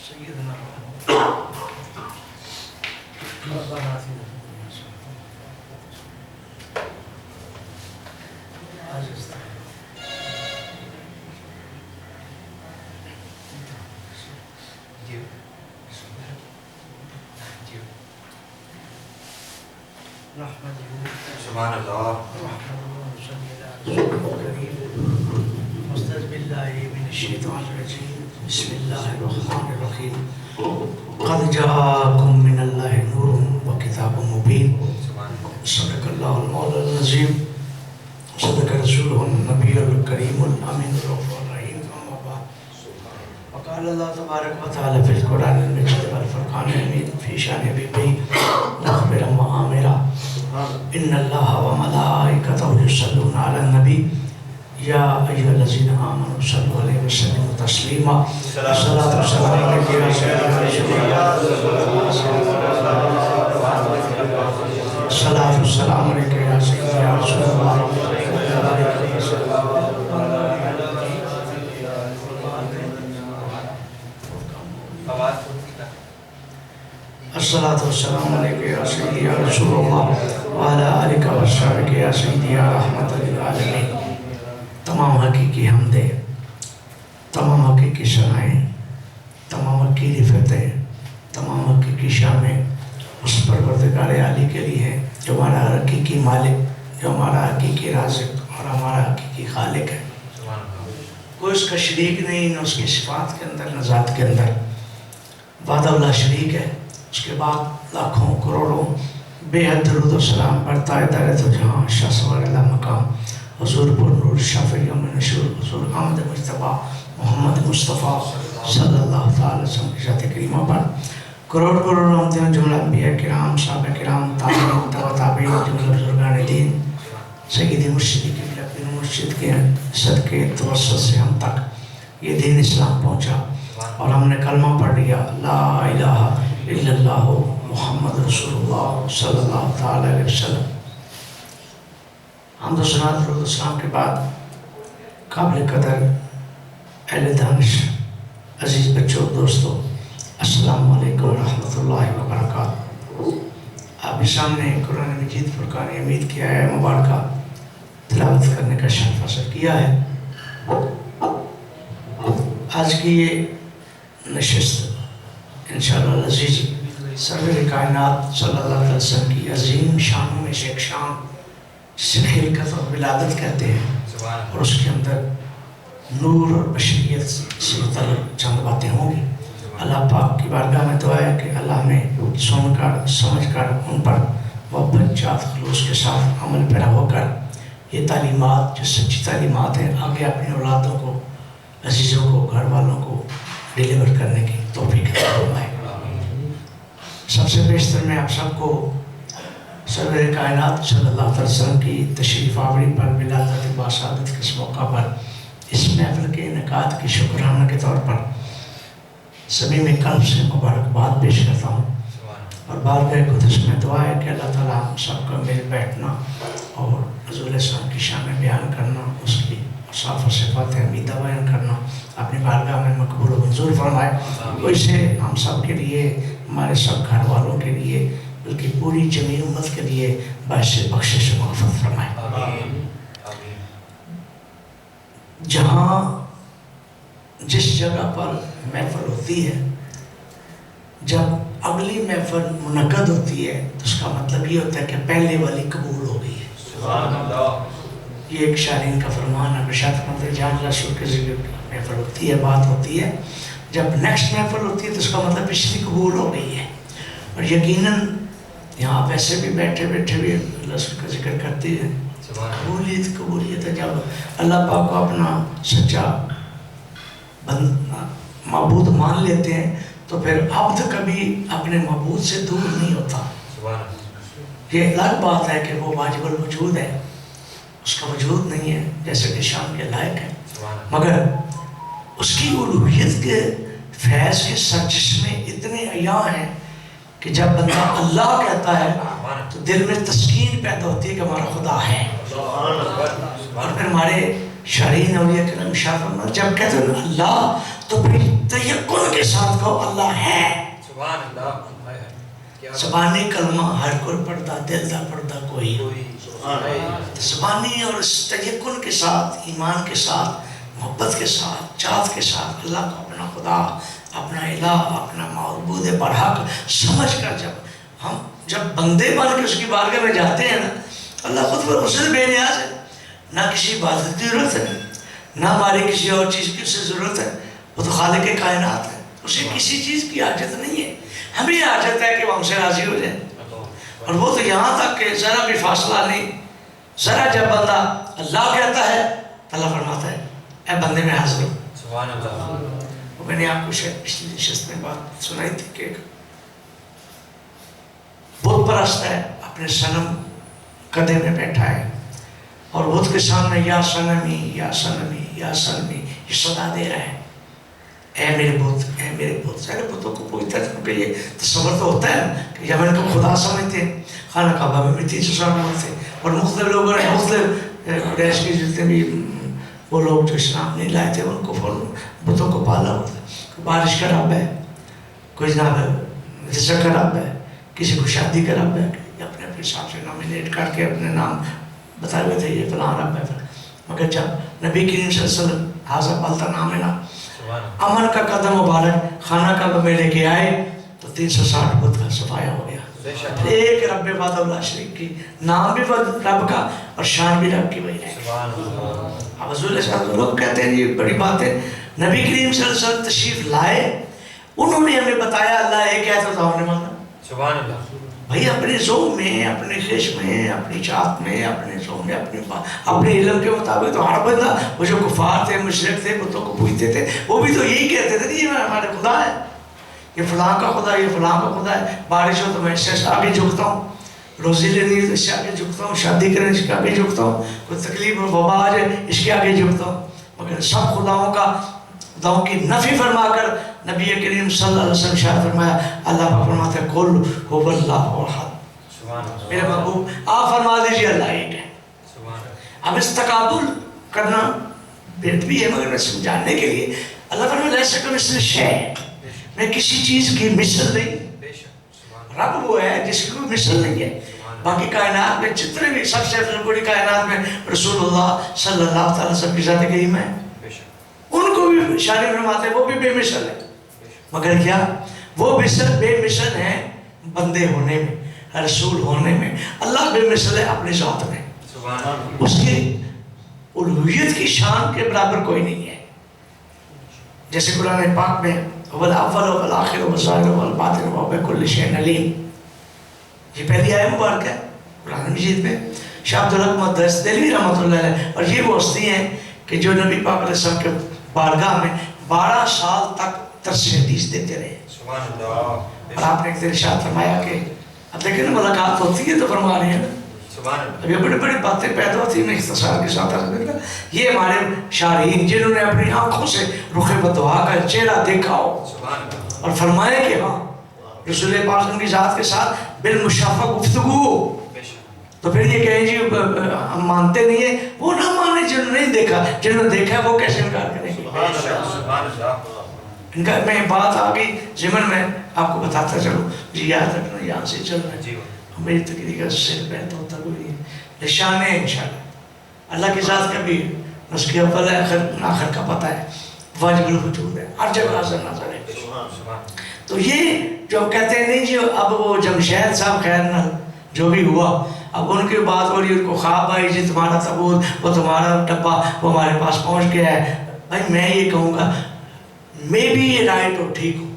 سيدنا ربنا آتنا سبحان اللہ مستعذ باللہ من الشیطان الرجیم بسم اللہ الرحمن الرحیم قد جاءکم من اللہ نور و کتاب مبین صدق اللہ المولا العظیم صدق رسولہ النبی الکریم الامین الرؤوف الرحیم اما بعد وقال اللہ تبارک و تعالی فی القرآن المجید والفرقان الحمید فی شان حبیبہ مخبرا و آمرا ان اللہ و ملائکتہ یصلون علی النبی یا ایھا الذین آمنوا صلوا علیہ وسلموا تسلیما الصلاۃ والسلام علیک یا سیدنا الصلاۃ والسلام علیک یا سیدنا رسول اللہ الصلاۃ والسلام علیک یا سیدنا رسول اللہ وعلی آلک و اصحابک یا سیدنا رحمت للعالمین۔ تمام حقیقی حمدیں، تمام حقیقی ثنائیں، تمام حقیقی فتح، تمام حقیقی شامیں اس پروردگار عالی کے لیے ہیں جو ہمارا حقیقی مالک، جو ہمارا حقیقی رازق اور ہمارا حقیقی خالق ہے۔ کوئی اس کا شریک نہیں، نہ اس کی صفات کے اندر نہ ذات کے اندر، وحدہ لا شریک ہے۔ اس کے بعد لاکھوں کروڑوں بے حد درود و سلام پڑھتا ہے دار تو جہاں شاہ سوار اللہ مقام حضور پر نور شافع یوم نشور حضور احمد مجتبیٰ محمد مصطفیٰ صلی اللہ تعالی وسلم کی ذات کریمہ پر کروڑ کروڑ رحمتیں جملہ انبیاء کرام، صحابہ کرام، تابعین، تبع تابعین، جملہ بزرگان دین، سیدی مرشدی کی اپنے مرشد کے صدقے توسط سے ہم تک یہ دین اسلام پہنچا اور ہم نے کلمہ پڑھ لیا لا الہ الا اللہ محمد رسول اللہ صلی اللہ تعالی علیہ وسلم۔ حمد و ثنا درود و سلام کے بعد قابل قدر اہل دانش عزیز بچوں دوستوں السلام علیکم ورحمۃ اللہ وبرکاتہ۔ آپ کے سامنے قرآن مجید فرقان حمید کی آیہ مبارکہ تلاوت کرنے کا شرف حاصل کیا ہے۔ آج کی یہ نشست انشاءاللہ العزیز سرور کائنات صلی اللہ علیہ وسلم کی عظیم شانوں میں سے ایک شان جسے خلقت اور ولادت کہتے ہیں اور اس کے اندر نور اور بشریت سے متعلق چند باتیں ہوں گی۔ اللہ پاک کی بارگاہ میں دعا ہے کہ اللہ ہمیں سن کر سمجھ کر ان پر محبت جات خلوص کے ساتھ عمل پیرا ہو کر یہ تعلیمات جو سچی تعلیمات ہیں آگے اپنی اولادوں کو، عزیزوں کو، گھر والوں کو ڈیلیور کرنے کی توفیق عطا فرمائے۔ سب سے بیشتر میں آپ سب کو سرور کائنات صلی اللہ علیہ وسلم کی تشریف آوری پر ولادت باسعادت کے اس موقع پر اس محفل کے انعقاد کی شکرانہ کے طور پر صمیم قلب سے مبارکباد پیش کرتا ہوں اور بارگاہ قدس میں دعا ہے کہ اللہ تعالیٰ ہم سب کا مل بیٹھنا اور رسول علیہ السلام کی شان بیان کرنا، اس کی صاف و صفات حمیدہ بیان کرنا اپنی بارگاہ میں مقبول و منظور فرمائے۔ وہ اسے ہم سب کے لیے، ہمارے سب گھر والوں کے لیے، بلکہ پوری جمیع امت کے لیے باعث بخشش و مغفرت فرمائے۔ جہاں جس جگہ پر محفل ہوتی ہے، جب اگلی محفل منعقد ہوتی ہے تو اس کا مطلب یہ ہوتا ہے کہ پہلے والی قبول ہو گئی ہے۔ یہ ایک شارین کا فرمان ہے، بشارت فرماتے ہیں جہاں رسول کے ذکر محفل ہوتی ہے، بات ہوتی ہے، جب نیکسٹ محفل ہوتی ہے تو اس کا مطلب پچھلی قبول ہو گئی ہے۔ اور یقیناً یہاں ویسے بھی بیٹھے بیٹھے بھی رسول کا ذکر کرتے ہیں، قبولیت ہے جب اللہ پاک کو اپنا سچا معبود مان لیتے ہیں تو پھر عبد کبھی اپنے معبود سے دور نہیں ہوتا۔ یہ الگ بات ہے کہ وہ واجب الوجود ہے، اس کا وجود نہیں ہے جیسے کہ شان کے لائق ہے، مگر اس کی الوہیت کے فیض کے سرچشمے اتنے عیاں ہیں کہ جب بندہ اللہ کہتا ہے تو دل میں تسکین پیدا ہوتی ہے کہ ہمارا خدا ہے۔ اور پھر ہمارے شارین اولیاء کرام جب کہتے ہیں اللہ تو پھر تیقن کے کے ساتھ کہو اللہ ہے. سبحان اللہ. زبانی کلمہ ہر کوئی پڑھتا، دل دا پڑھتا کوئی. زبانی اور تیقن کے ساتھ، ایمان کے ساتھ، محبت کے ساتھ، چاہت کے ساتھ اللہ کو اپنا خدا، اپنا الہ، اپنا معبود برحق سمجھ کر جب بندے بن کے اس کی بارگاہ میں جاتے ہیں نا، اللہ خود پر اسے بے نیاز ہے. نہ کسی عبادت کی ضرورت ہے، نہ ہماری کسی اور چیز کی اسے ضرورت ہے. وہ تو خالق کائنات ہے، اسے کسی چیز کی حاجت نہیں ہے. ہمیں حاجت ہے کہ وہ ہم سے راضی ہو جائیں. اور وہ تو یہاں تک کہ ذرا بھی فاصلہ نہیں. ذرا جب بندہ اللہ کہتا ہے تو اللہ فرماتا ہے اے بندے میں حاضر ہوں. سبحان اللہ. وہ میں نے آپ کو شاید پچھلی نشست میں بات سنائی تھی کہ بت پرست ہے، اپنے صنم گدھے میں بیٹھا ہے اور بت کے سامنے یا صنمی یا صنمی یا صنمی یہ صدا دے رہا ہے اے میرے بت، اے میرے بت. سارے بتوں کو پوچھتا ہے کیونکہ یہ تصور تو ہوتا ہے کہ جب ان کو خدا سمجھتے ہیں. خانہ کعبہ میں بھی 300 لوگ تھے اور مختلف لوگوں نے مختلف قریش کے جتنے بھی وہ لوگ جو اسلام نہیں لائے تھے ان کو بتوں کو پالا ہوتا ہے. کوئی بارش کا رب ہے، کوئی جناب رزق کا رب ہے، کسی کو شادی کا رب ہے. اپنے اپنے حساب سے نامینیٹ کر کے اپنے نام بتائے ہوئے تھے یہ فلاں رب ہے. مگر جب نبی کریم صلی اللہ علیہ وسلم حاضر پالتا نام ہے نا، امن کا قدم مبارک خانہ کعبہ میں لے کے آئے تو 360 بت کا صفایا ہو گیا. ایک رب وحدہ لا شریک کی، نام بھی رب کا اور شان بھی رب کی وہی ہے. اب حضور علیہ السلام لوگ کہتے ہیں یہ بڑی بات ہے. نبی کریم صلی اللہ علیہ وسلم تشریف لائے، انہوں نے ہمیں بتایا اللہ ایک ہے تو ہم نے مانا. سبحان اللہ. بھائی اپنے ذوق میں، اپنے خش میں، اپنی چاہت میں، اپنے ذوق میں، اپنے علم کے مطابق تو ہر بندہ وہ جو کفار تھے، مشرک تھے، بتوں کو پوجتے تھے، وہ بھی تو یہی کہتے تھے یہ ہمارے خدا ہے، یہ فلاں کا خدا، یہ فلاں کا خدا ہے. بارش ہو تو میں اس سے آگے جھکتا ہوں، روزی لینی ہے تو اس سے آگے جھکتا ہوں، شادی کریں اس کے آگے جھکتا ہوں، کوئی تکلیف اور وبا آ جائے اس کے آگے جھکتا ہوں. مگر سب خداؤں کی نفی فرما کر نبی کریم صلی اللہ علیہ وسلم شاہ فرمایا اللہ پاک فرماتا ہے قل هو اللہ احد. میرے محبوب آپ فرما دیجیے اللہ ایک ہے. اب اس تقابل کرنا بہت بھی ہے مگر میں سمجھانے کے لیے اللہ فرماتا ہے لیس کمثلہ شیء، میں کسی چیز کی مثل نہیں. رب وہ ہے جس کی کوئی مثل نہیں ہے. باقی کائنات میں جتنے بھی سب سے بڑی کائنات میں رسول اللہ صلی اللہ تعالیٰ وسلم کی ذات کریم ہے، ان کو بھی شان فرماتے ہیں وہ بھی بے مثل ہے. مگر کیا وہ بے مثل ہیں بندے ہونے میں، رسول ہونے میں. اللہ بے مثل ہے اپنی ذات میں، اس کی الوہیت کی شان کے برابر کوئی نہیں ہے. جیسے قرآن پاک میں وَالْأَوَّلُ وَالْآخِرُ وَالظَّاهِرُ وَالْبَاطِنُ وَهُوَ بِكُلِّ شَيْءٍ عَلِيمٌ. یہ پہلی آیت مبارک ہے قرآن مجید میں. شاہ عبدالحق مدرس دہلوی رحمۃ اللہ علیہ اور یہ وہ ہستی ہیں کہ جو نبی پاک علیہ السلام کے بارگاہ میں 12 سال تک درس حدیث دیتے رہے. اور آپ نے ایک دن ارشاد فرمایا کہ اب دیکھیں نا ملاقات ہوتی ہے تو فرما رہے ہیں نا، اب یہ بڑی بڑی باتیں پیدا ہوتی ہیں. میں اختصار کے ساتھ یہ ہمارے شارحین جنہوں نے اپنی آنکھوں سے رخ بدعا کا چہرہ دیکھا ہو اور فرمایا کہ ہاں رسول پاک ان کی ذات کے ساتھ بالمشافہ گفتگو، تو پھر یہ کہیں جی ہم مانتے نہیں ہیں. وہ نہ مانے جنہوں نے نہیں دیکھا، جنہوں نے دیکھا وہ کیسے انکار کریں گے. ان کا میں بات آگئی ضمن میں آپ کو بتاتا چلوں جی، یاد رکھنا یہاں سے چل رہا ہے. میری تقریر کا سر پہنتا ہوتا کوئی نہیں، نشان ہے انشاءاللہ. اللہ کی ذات کا بھی اس کے اول آخر کا پتہ ہے، واجب الوجود ہے، ہر جگہ حاضر ناظر ہے. تو یہ جو کہتے ہیں نہیں جی اب وہ جمشید صاحب خیر نہ جو بھی ہوا، اب ان کی بات ہو رہی ہے، ان کو خواب آئی جی تمہارا تابوت وہ تمہارا ڈبہ وہ ہمارے پاس پہنچ گیا ہے. بھائی میں یہ کہوں گا میں بھی یہ رائٹ ہو، ٹھیک ہوں،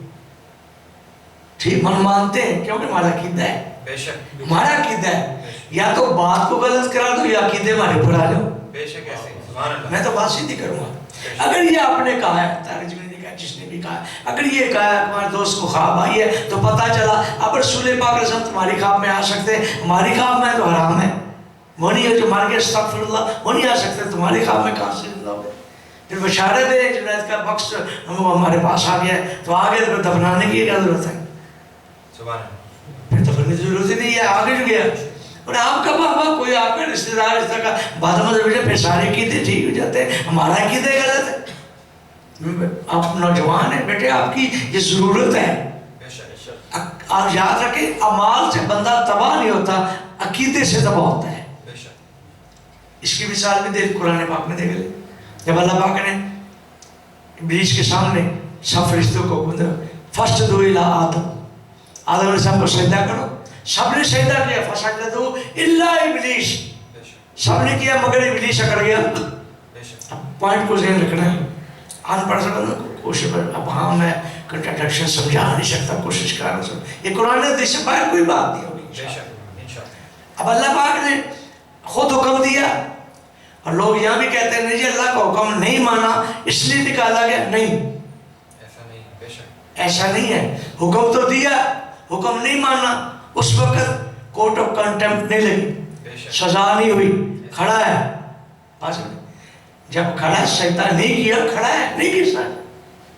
ٹھیک ہم مانتے ہیں کیونکہ ہمارا عقیدہ ہے، ہمارا عقیدہ ہے. یا تو بات کو غلط کرا دو یا عقیدے ہمارے اوپر آ جاؤ. میں تو بات سیدھی کروں گا. اگر یہ آپ نے کہا ہے، تاریخ میں نے کہا جس نے بھی کہا ہے، اگر یہ کہا ہے ہمارے دوست کو خواب آئی ہے تو پتہ چلا اب رسول پاک علیہ السلام تمہاری خواب میں آ سکتے ہیں، ہماری خواب میں تو حرام ہے. وہ نہیں ہے جو مر گئے استغفر اللہ وہ نہیں آ سکتے، تمہاری خواب میں کہاں سے زندہ ہو گئے. پھر بشارت ہے جنید کا بخش ہمارے پاس آ گیا ہے تو آگے تو دفنانے کی کیا ضرورت ہے؟ پھر دفننے کی ضرورت ہی نہیں ہے، آگے جو گیا. اور آپ کا بابا کوئی آپ کا رشتہ دار اس طرح کا بعد مذہب پھر سارے عقیدے ٹھیک ہو جاتے ہیں، ہمارا عقیدے غلط ہے. آپ نوجوان ہیں بیٹے، آپ کی یہ ضرورت ہے. بے شک آپ یاد رکھیں اعمال سے بندہ تباہ نہیں ہوتا، عقیدے سے تباہ ہوتا ہے. بے شک اس کی مثال بھی دیکھ قرآن پاک میں دیکھ لیں. جب اللہ پاک نے ابلیس کے سامنے سب فرشتوں کو فسجدوا الی آدم، آدم علیہ السلام کو سجدہ کرو، سب نے سجدہ کیا. فسجدوا الا ابلیس، بے شک سب نے کیا مگر ابلیس اکڑ گیا. بے شک اب پوائنٹ کو ذہن رکھنا ہے. ان پڑھ سکتا کوشش پر اب ہاں میں کنٹرڈکشن سمجھا نہیں سکتا، کوشش کر رہا ہوں. یہ قرآن حدیث سے باہر کوئی بات نہیں ہوگی. بے شک انشاءاللہ. اب اللہ پاک نے خود حکم دیا، اور لوگ یہاں بھی کہتے ہیں نہیں جی اللہ کا حکم نہیں مانا اس لیے نکالا گیا. نہیں، ایسا نہیں. بے شک ایسا نہیں ہے. حکم تو دیا، حکم نہیں مانا. اس وقت کورٹ آف کنٹمپٹ نہیں لگی، بے شک سزا نہیں ہوئی. کھڑا ہے بس، جب کھڑا سجدہ نہیں کیا، کھڑا ہے نہیں کیا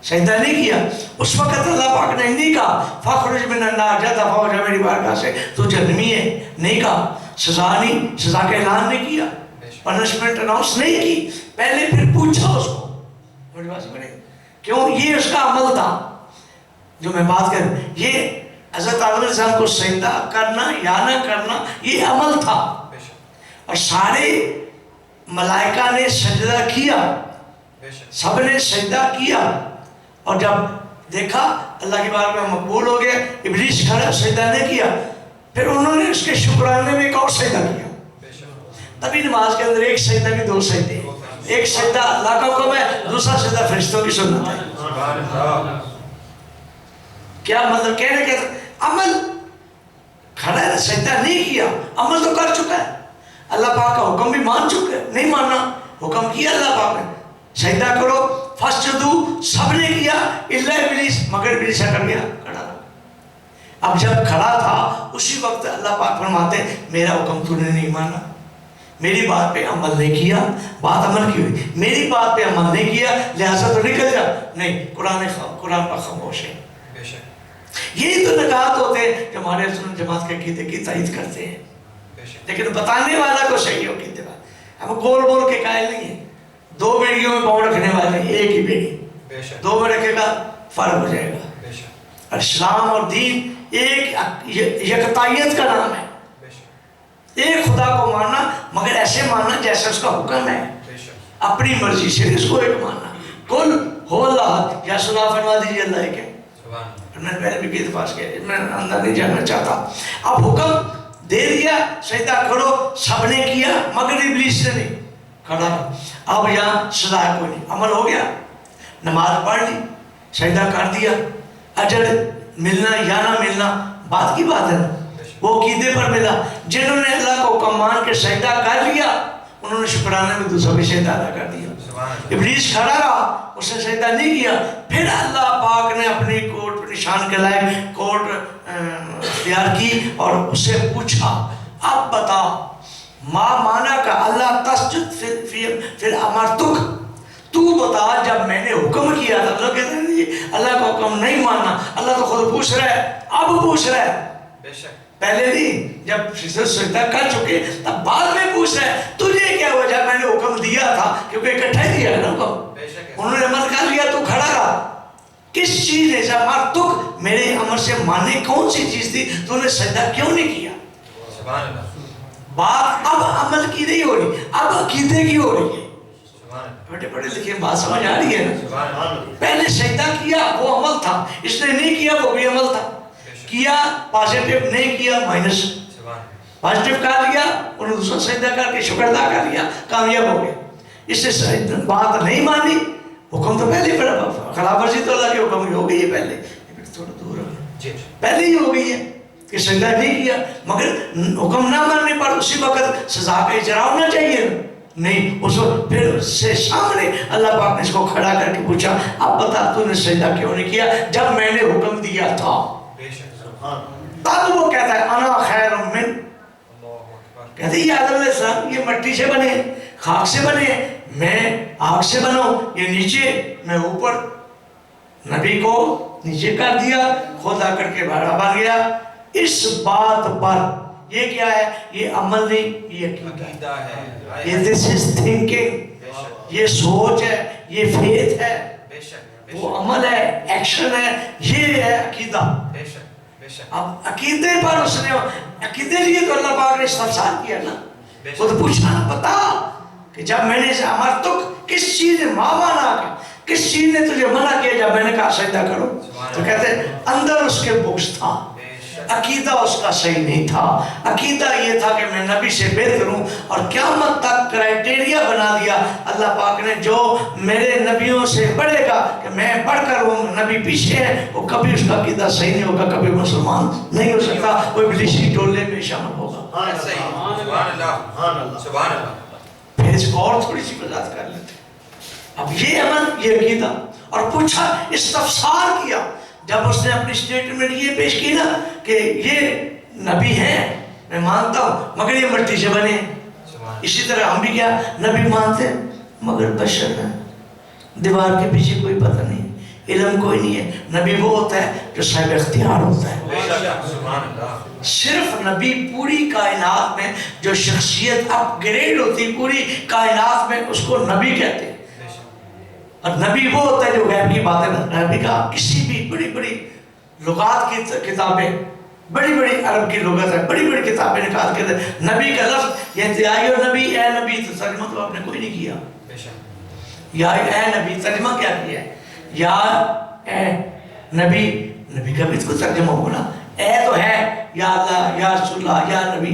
سجدہ نہیں کیا، اس وقت اللہ پاک نے نہیں کہا فاخرج من النار، جا دفع ہو جا میری بارگاہ سے تو جہنمی ہے. نہیں کہا، سزا نہیں، سزا کا اعلان نہیں کیا، پنشمنٹ اناؤنس نہیں کی. پہلے پھر پوچھا اس کو. میری بات سمجھے کیوں؟ یہ اس کا عمل تھا جو میں بات کروں. یہ حضرت آدم علیہ السلام کو سجدہ کرنا یا نہ کرنا یہ عمل تھا. بے شک اور سارے ملائکہ نے سجدہ کیا، بے شک سب نے سجدہ کیا. اور جب دیکھا اللہ کی بارگاہ میں مقبول ہو گیا، ابلیس کھڑا سجدہ نہیں کیا. پھر انہوں نے اس کے شکرانے میں ایک اور سجدہ کیا. بے شک تبھی نماز کے اندر ایک سجدہ کی دو سجدے، ایک سجدہ اللہ کا حکم ہے، دوسرا سجدہ فرشتوں کی سنت ہے. سبحان اللہ. کیا مطلب کہنے کے عمل کھڑا ہے، سجدہ نہیں کیا، عمل تو کر چکا ہے. اللہ پاک کا حکم بھی مان چکے، نہیں ماننا، حکم کیا اللہ پاک نے سجدہ کرو. فسجدوا سب نے کیا الا ابلیس، مگر ابلیس ہٹ گیا، کھڑا تھا. اب جب کھڑا تھا اسی وقت اللہ پاک فرماتے ہیں میرا حکم تو نے نہیں مانا، میری بات پہ عمل نہیں کیا. بات عمل کی ہوئی، میری بات پہ عمل نہیں کیا لہٰذا تو نکل جا. نہیں، قرآن پر خاموش ہے. بے شک یہی تو نکات ہوتے ہیں جو ہمارے سنت جماعت کے عقیدے کی تائید کرتے ہیں. بے شک لیکن بتانے والا کو صحیح ہو عقیدے کا. ہم گول بول کے قائل نہیں ہیں. دو بیڑیوں میں پاؤں رکھنے والے ہیں، ایک ہی بیڑی، بے شک دو میں رکھے گا فرق ہو جائے گا. بے شک اور اسلام اور دین ایک یکتائیت کا نام ہے. بے شک ایک خدا کو ماننا مگر ایسے ماننا جیسے اس کا حکم ہے، بے شک اپنی مرضی سے اس کو ایک ماننا. کل ہو اللہ، یا سنا فرما دیجیے اللہ ایک ہے. سبحان اللہ. میں نے پہلے بھی کئی دفعہ کیا، میں اندر نہیں جانا چاہتا. اب حکم دے دیا سجدہ کرو، سب نے کیا مگر ابلیس نے نہیں. کھڑا. اب یہاں سزا کوئی نہیں، عمل ہو گیا، نماز پڑھ لی، سجدہ کر دیا. اجر ملنا یا نہ ملنا بات کی بات ہے نا، وہ عقیدے پر ملا. جنہوں نے اللہ کو حکم مان کے سجدہ کر لیا انہوں نے شکرانے میں دوسرا بھی سجدہ ادا کر دیا. سبحان اللہ. ابلیس کھڑا رہا، اس نے سجدہ نہیں کیا. پھر اللہ پاک نے اپنی کوٹ پر نشان کے لائے کوٹ اختیار کی اور اسے پوچھا اب بتا ماں مانا کا اللہ تسجد پھر امرتک، تو بتا جب میں نے حکم کیا تھا. لوگ کہتے ہیں جی اللہ کا حکم نہیں ماننا، اللہ تو خود پوچھ رہا ہے، اب پوچھ رہا ہے، بے شک پہلے نہیں. جب سجدہ کر چکے تب بعد میں پوچھ رہا ہے تجھے کیا وجہ، میں نے حکم دیا تھا کیونکہ اکٹھا ہی دیا ہے نا حکم. بے شک انہوں نے عمل کر لیا تو کھڑا رہا. کس چیز نے تک میرے امر سے ماننے کون سی چیز تھی، تو نے سجدہ کیوں نہیں کیا؟ سبحان اللہ. بات اب عمل کی نہیں ہو رہی، اب عقیدے کی ہو رہی ہے. سبحان اللہ. بیٹے پڑھے لکھے بات سمجھ آ رہی ہے نا. سبحان اللہ. پہلے سجدہ کیا وہ عمل تھا، اس نے نہیں کیا وہ بھی عمل تھا. کیا پازیٹیو، نہیں کیا مائنس. سبحان اللہ. پازیٹیو کر لیا انہوں نے دوسرا سجدہ کر کے شکر ادا کر لیا، کامیاب ہو گیا. اس سے بات نہیں مانی، حکم تو پہلے خلاف ورزی تو اللہ کے حکم کی ہو گئی ہے. پہلے تھوڑا دور جی پہلے ہی ہو گئی ہے کہ سجدہ نہیں کیا، مگر حکم نہ ماننے پر اسی وقت سزا کا اجرا ہونا چاہیے نہیں. اس وقت پھر اس سے سامنے اللہ پاک نے اس کو کھڑا کر کے پوچھا اب بتا تو نے سجدہ کیوں نہیں کیا جب میں نے حکم دیا تھا. بے شک. سبحان اللہ. تب وہ کہتا ہے انا خیر من، اللہ اکبر. کہتے ہیں یہ آدم علیہ السلام یہ مٹی سے بنے، خاک سے بنے، میں آگ سے بناؤں، یہ نیچے میں اوپر. نبی کو نیچے کر دیا، خود آ کر کے بڑا بن گیا. اس بات پر یہ کیا ہے، یہ عمل نہیں، یہ عقیدہ ہے. ہے. یہ دس از تھنکنگ، بے شک. یہ سوچ ہے، یہ فیتھ ہے. بے شک وہ عمل ہے، ایکشن ہے، یہ ہے عقیدہ۔ بے شک بے شک اب عقیدے پر اس نے، عقیدے لیے تو اللہ پاک نے استفسار کیا نا، وہ تو پوچھا نا، بتا کہ جب میں نے امر تو کس چیز نے ماوانا کا، کس چیز نے تجھے منع کیا جب میں نے کہا سجدہ کرو؟ تو کہتے ہیں اندر اس کے بغض تھا، عقیدہ اس کا صحیح نہیں تھا۔ عقیدہ یہ تھا کہ میں نبی سے بہتر ہوں، اور قیامت تک کرائٹیریا بنا دیا اللہ پاک نے، جو میرے نبیوں سے بڑھے گا کہ میں بڑھ کر ہوں، نبی پیچھے ہے، وہ کبھی اس کا عقیدہ صحیح نہیں ہوگا، کبھی مسلمان نہیں ہو سکتا، وہ ابلیسی ٹولے میں شامل ہوگا۔ سبحان اللہ سبحان اللہ۔ پھر اس کو اور تھوڑی سی وضاحت کر لیتے ہیں۔ اب یہ عمل، یہ عقیدہ، اور پوچھا، استفسار کیا جب اس نے اپنی سٹیٹمنٹ یہ پیش کی نا کہ یہ نبی ہیں، میں مانتا ہوں، مگر یہ مٹی سے بنے ہیں۔ اسی طرح ہم بھی کیا نبی مانتے ہیں مگر بشر ہیں، دیوار کے پیچھے کوئی پتہ نہیں، علم کوئی نہیں ہے۔ نبی وہ ہوتا ہے جو صاحب اختیار ہوتا ہے۔ صرف نبی پوری کائنات میں جو شخصیت اپ گریڈ ہوتی پوری کائنات میں، اس کو نبی کہتے ہیں۔ اور نبی وہ ہوتا ہے جو غیب کی باتیں، نبی کا کسی بھی بڑی بڑی لغات کی کتابیں، بڑی بڑی عرب کی لغت ہے، بڑی بڑی کتابیں نکال کے دے، نبی کا لفظ یہ انتہائی، اور نبی اے نبی تو ترجمہ تو آپ نے کوئی نہیں کیا، یا اے نبی ترجمہ کیا کیا ہے؟ یا اے نبی، نبی کا بھی تو ترجمہ ہونا، اے تو ہے یا اللہ، یا رسول اللہ، یا نبی،